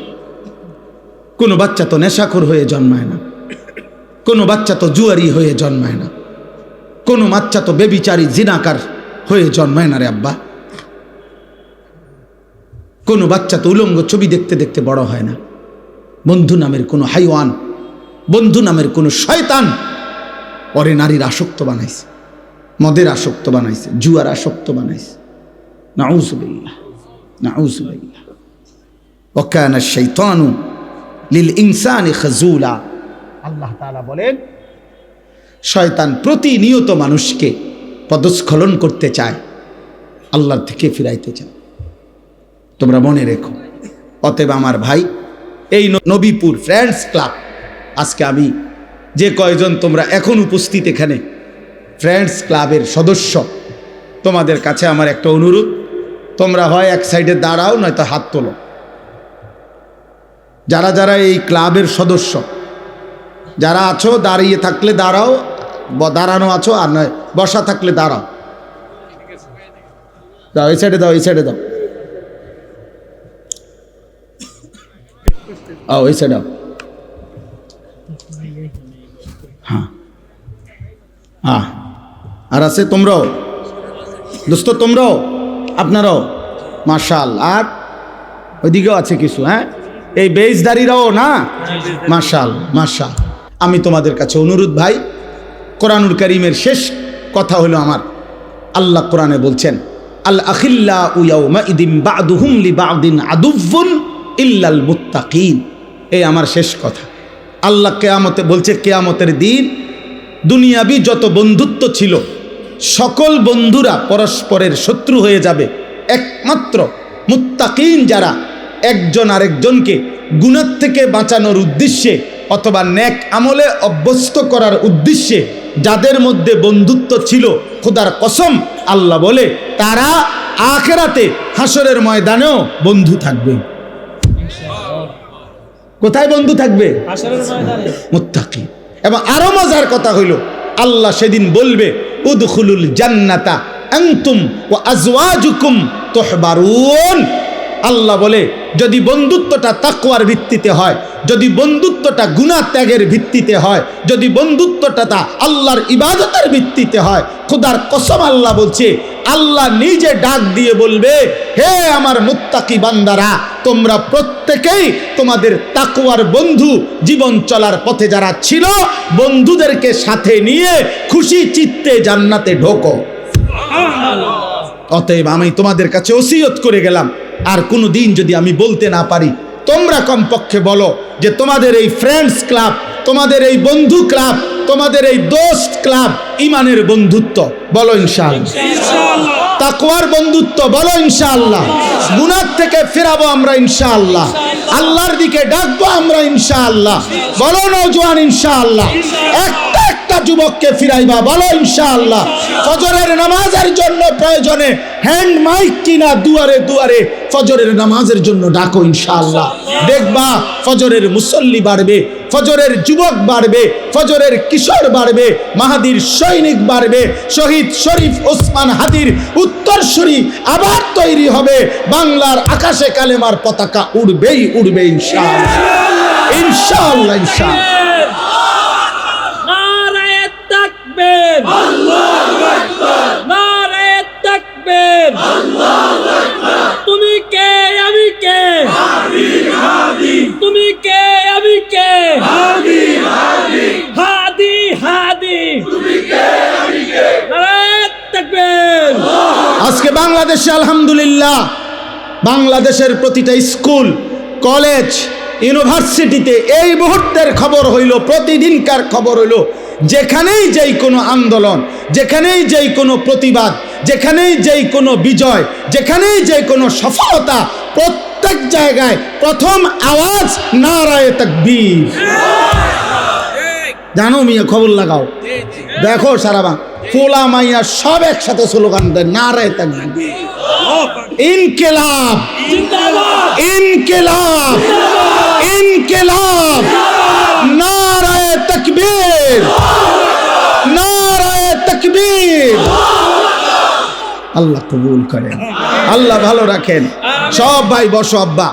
কোনো বাচ্চা তো নেশাখোর হয়ে জন্মায় না, কোনো বাচ্চা তো জুয়ারি হয়ে জন্মায় না, কোনো বাচ্চা তো বেবিচারী জিনাকার হয়ে জন্মায় না রে আব্বা। কোনো বাচ্চা তো উলঙ্গ ছবি দেখতে দেখতে বড় হয় না। বন্ধু নামের কোনো হাইওয়ান, বন্ধু নামের কোনো শয়তান ওরে নারীর আসক্ত বানাইছে, মদের আসক্ত বানাইছে, জুয়ার আসক্ত বানাইছে। নাউযুবিল্লাহ, নাউযুবিল্লাহ। ওয়া কানা আশ-শাইতানু লিল ইনসানি খাযুলা। আল্লাহ তাআলা বলেন, শয়তান প্রতিনিয়ত মানুষকে পদস্খলন করতে চায়, আল্লাহর থেকে ফিরাইতে চায়। তোমরা মনে রেখো। অতএব আমার ভাই, এই নবীপুর ফ্রেন্ডস ক্লাব, আজকে আমি যে কয়জন তোমরা এখন উপস্থিত এখানে ফ্রেন্ডস ক্লাবের সদস্য, তোমাদের কাছে আমার একটা অনুরোধ, তোমরা হয় এক সাইডে দাঁড়াও, নয়তো হাত তোলো। যারা যারা এই ক্লাবের সদস্য, যারা আছো দাঁড়িয়ে থাকলে দাঁড়াও, দাঁড়ানো আছো, আর নয় বসা থাকলে দাঁড়াও। দাও এই সাইডে, দাও এই সাইডে, দাও এই সাইডে। হ্যাঁ হ্যাঁ, আর আছে তোমরাও দোস্ত, তোমরাও, আপনারাও মাশাআল্লাহ। আর ওইদিকেও আছে কিছু, হ্যাঁ, এই বেজদারিরাও না, মাশাআল্লাহ মাশাআল্লাহ। আমি তোমাদের কাছে অনুরোধ ভাই, কোরআনুল কারীমের শেষ কথা হলো আমার, আল্লাহ কোরআনে বলছেন, আল আখিল্লাউ ইয়াউমা ইদিন বা'দুহুম লিবা'দিন আদুউন ইল্লাল মুত্তাকিন। এই আমার শেষ কথা। আল্লাহ কিয়ামতে বলছে, কিয়ামতের দিন দুনিয়াবি যত বন্ধুত্ব ছিল, সকল বন্ধুরা পরস্পরের শত্রু হয়ে যাবে, একমাত্র মুত্তাকিন যারা একজন আরেকজনকে গুনাহ থেকে বাঁচানোর উদ্দেশ্যে অথবা নেক আমলে অভ্যস্ত করার উদ্দেশ্যে যাদের মধ্যে বন্ধুত্ব ছিল, খোদার কসম আল্লাহ বলে, তারা আখিরাতে হাসরের ময়দানেও বন্ধু থাকবে। কোথায় বন্ধু থাকবে? হাসরের ময়দানে। মুত্তাকি। এবং আরো মজার কথা হইল, আল্লাহ সেদিন বলবে, উদখুলুল জান্নাতা আনতুম ওয়া আজওয়াজুকুম তুহবারুন। আল্লাহ বলে, যদি বন্ধুত্বটা তাকওয়ার ভিত্তিতে হয়, যদি বন্ধুত্বটা গুনাহ ত্যাগের ভিত্তিতে হয়, যদি বন্ধুত্বটা আল্লাহর ইবাদতের ভিত্তিতে হয়, খোদার কসম আল্লাহ বলছে, আল্লাহ নিজে ডাক দিয়ে বলবে, হে আমার মুত্তাকি বান্দারা, তোমরা প্রত্যেকেই তোমাদের তাকওয়ার বন্ধু, জীবন চলার পথে যারা ছিল, বন্ধুদেরকে সাথে নিয়ে খুশি চিত্তে জান্নাতে ঢোকো। অতএব আমি তোমাদের কাছে ওসিয়ত করে গেলাম, আর কোনো দিন যদি আমি বলতে না পারি, তোমরা কমপক্ষে বলো যে তোমাদের এই ফ্রেন্ডস ক্লাব, তোমাদের এই বন্ধু ক্লাব, তোমাদের এই দোস্ত ক্লাব ইমানের বন্ধুত্ব, বলো ইনশাআল্লাহ। তাকওয়ার বন্ধুত্ব, বলো ইনশাআল্লাহ। গুনাহ থেকে ফেরাবো আমরা ইনশাআল্লাহ, আল্লাহর দিকে ডাকবো আমরা ইনশাআল্লাহ, বলো নওজোয়ান ইনশাআল্লাহ। একটা একটা যুবককে ফিরাইবা, বলো ইনশাআল্লাহ। ফজরের নামাজের জন্য প্রয়োজনে হ্যান্ড মাইক কিনা দুয়ারে দুয়ারে ফজরের নামাজের জন্য ডাকো ইনশাআল্লাহ। দেখবা ফজরের মুসল্লি বাড়বে, ফজরের যুবক বাড়বে, ফজরের কিশোর বাড়বে, মাহাদির সৈনিক বাড়বে, শহীদ শরীফ ওসমান হাদির উত্তরসূরি আবার তৈরি হবে, বাংলার আকাশে কালেমার পতাকা উড়বেই উড়বে ইনশাআল্লাহ, ইনশাআল্লাহ, ইনশাআল্লাহ। নারায়ে তাকবীর, আল্লাহু আকবার, নারায়ে তাকবীর, আল্লাহু আকবার। তুমি কে আমি কে, হাদি হাদি। তুমি কে আমি কে, হাদি হাদি, হাদি হাদি। তুমি কে আমি কে, নারায়ে তাকবীর। আজকে বাংলাদেশে আলহামদুলিল্লাহ, বাংলাদেশের প্রতিটা স্কুল, কলেজ, ইউনিভার্সিটিতে এই মুহূর্তের খবর হইল, প্রতিদিনকার খবর হইল, যেখানেই যেই কোনো আন্দোলন, যেখানেই যেই কোনো প্রতিবাদ, যেখানেই যেই কোনো বিজয়, যেখানেই যেই কোনো সফলতা, প্রত্যেক জায়গায় প্রথম আওয়াজ নারায়ে তাকবীর। জানো মিয়া, খবর লাগাও, দেখো সারা পোলা মাইয়া সব একসাথে স্লোগান দেয় নারায়ে তাকবীর, ইনকিলাব ইনকিলাব ইনকিলাব, নারায়ে তাকবীর নারায়ে তাকবীর। আল্লাহ কবুল করেন, আল্লাহ ভালো রাখেন। সব ভাই বসো, আব্বা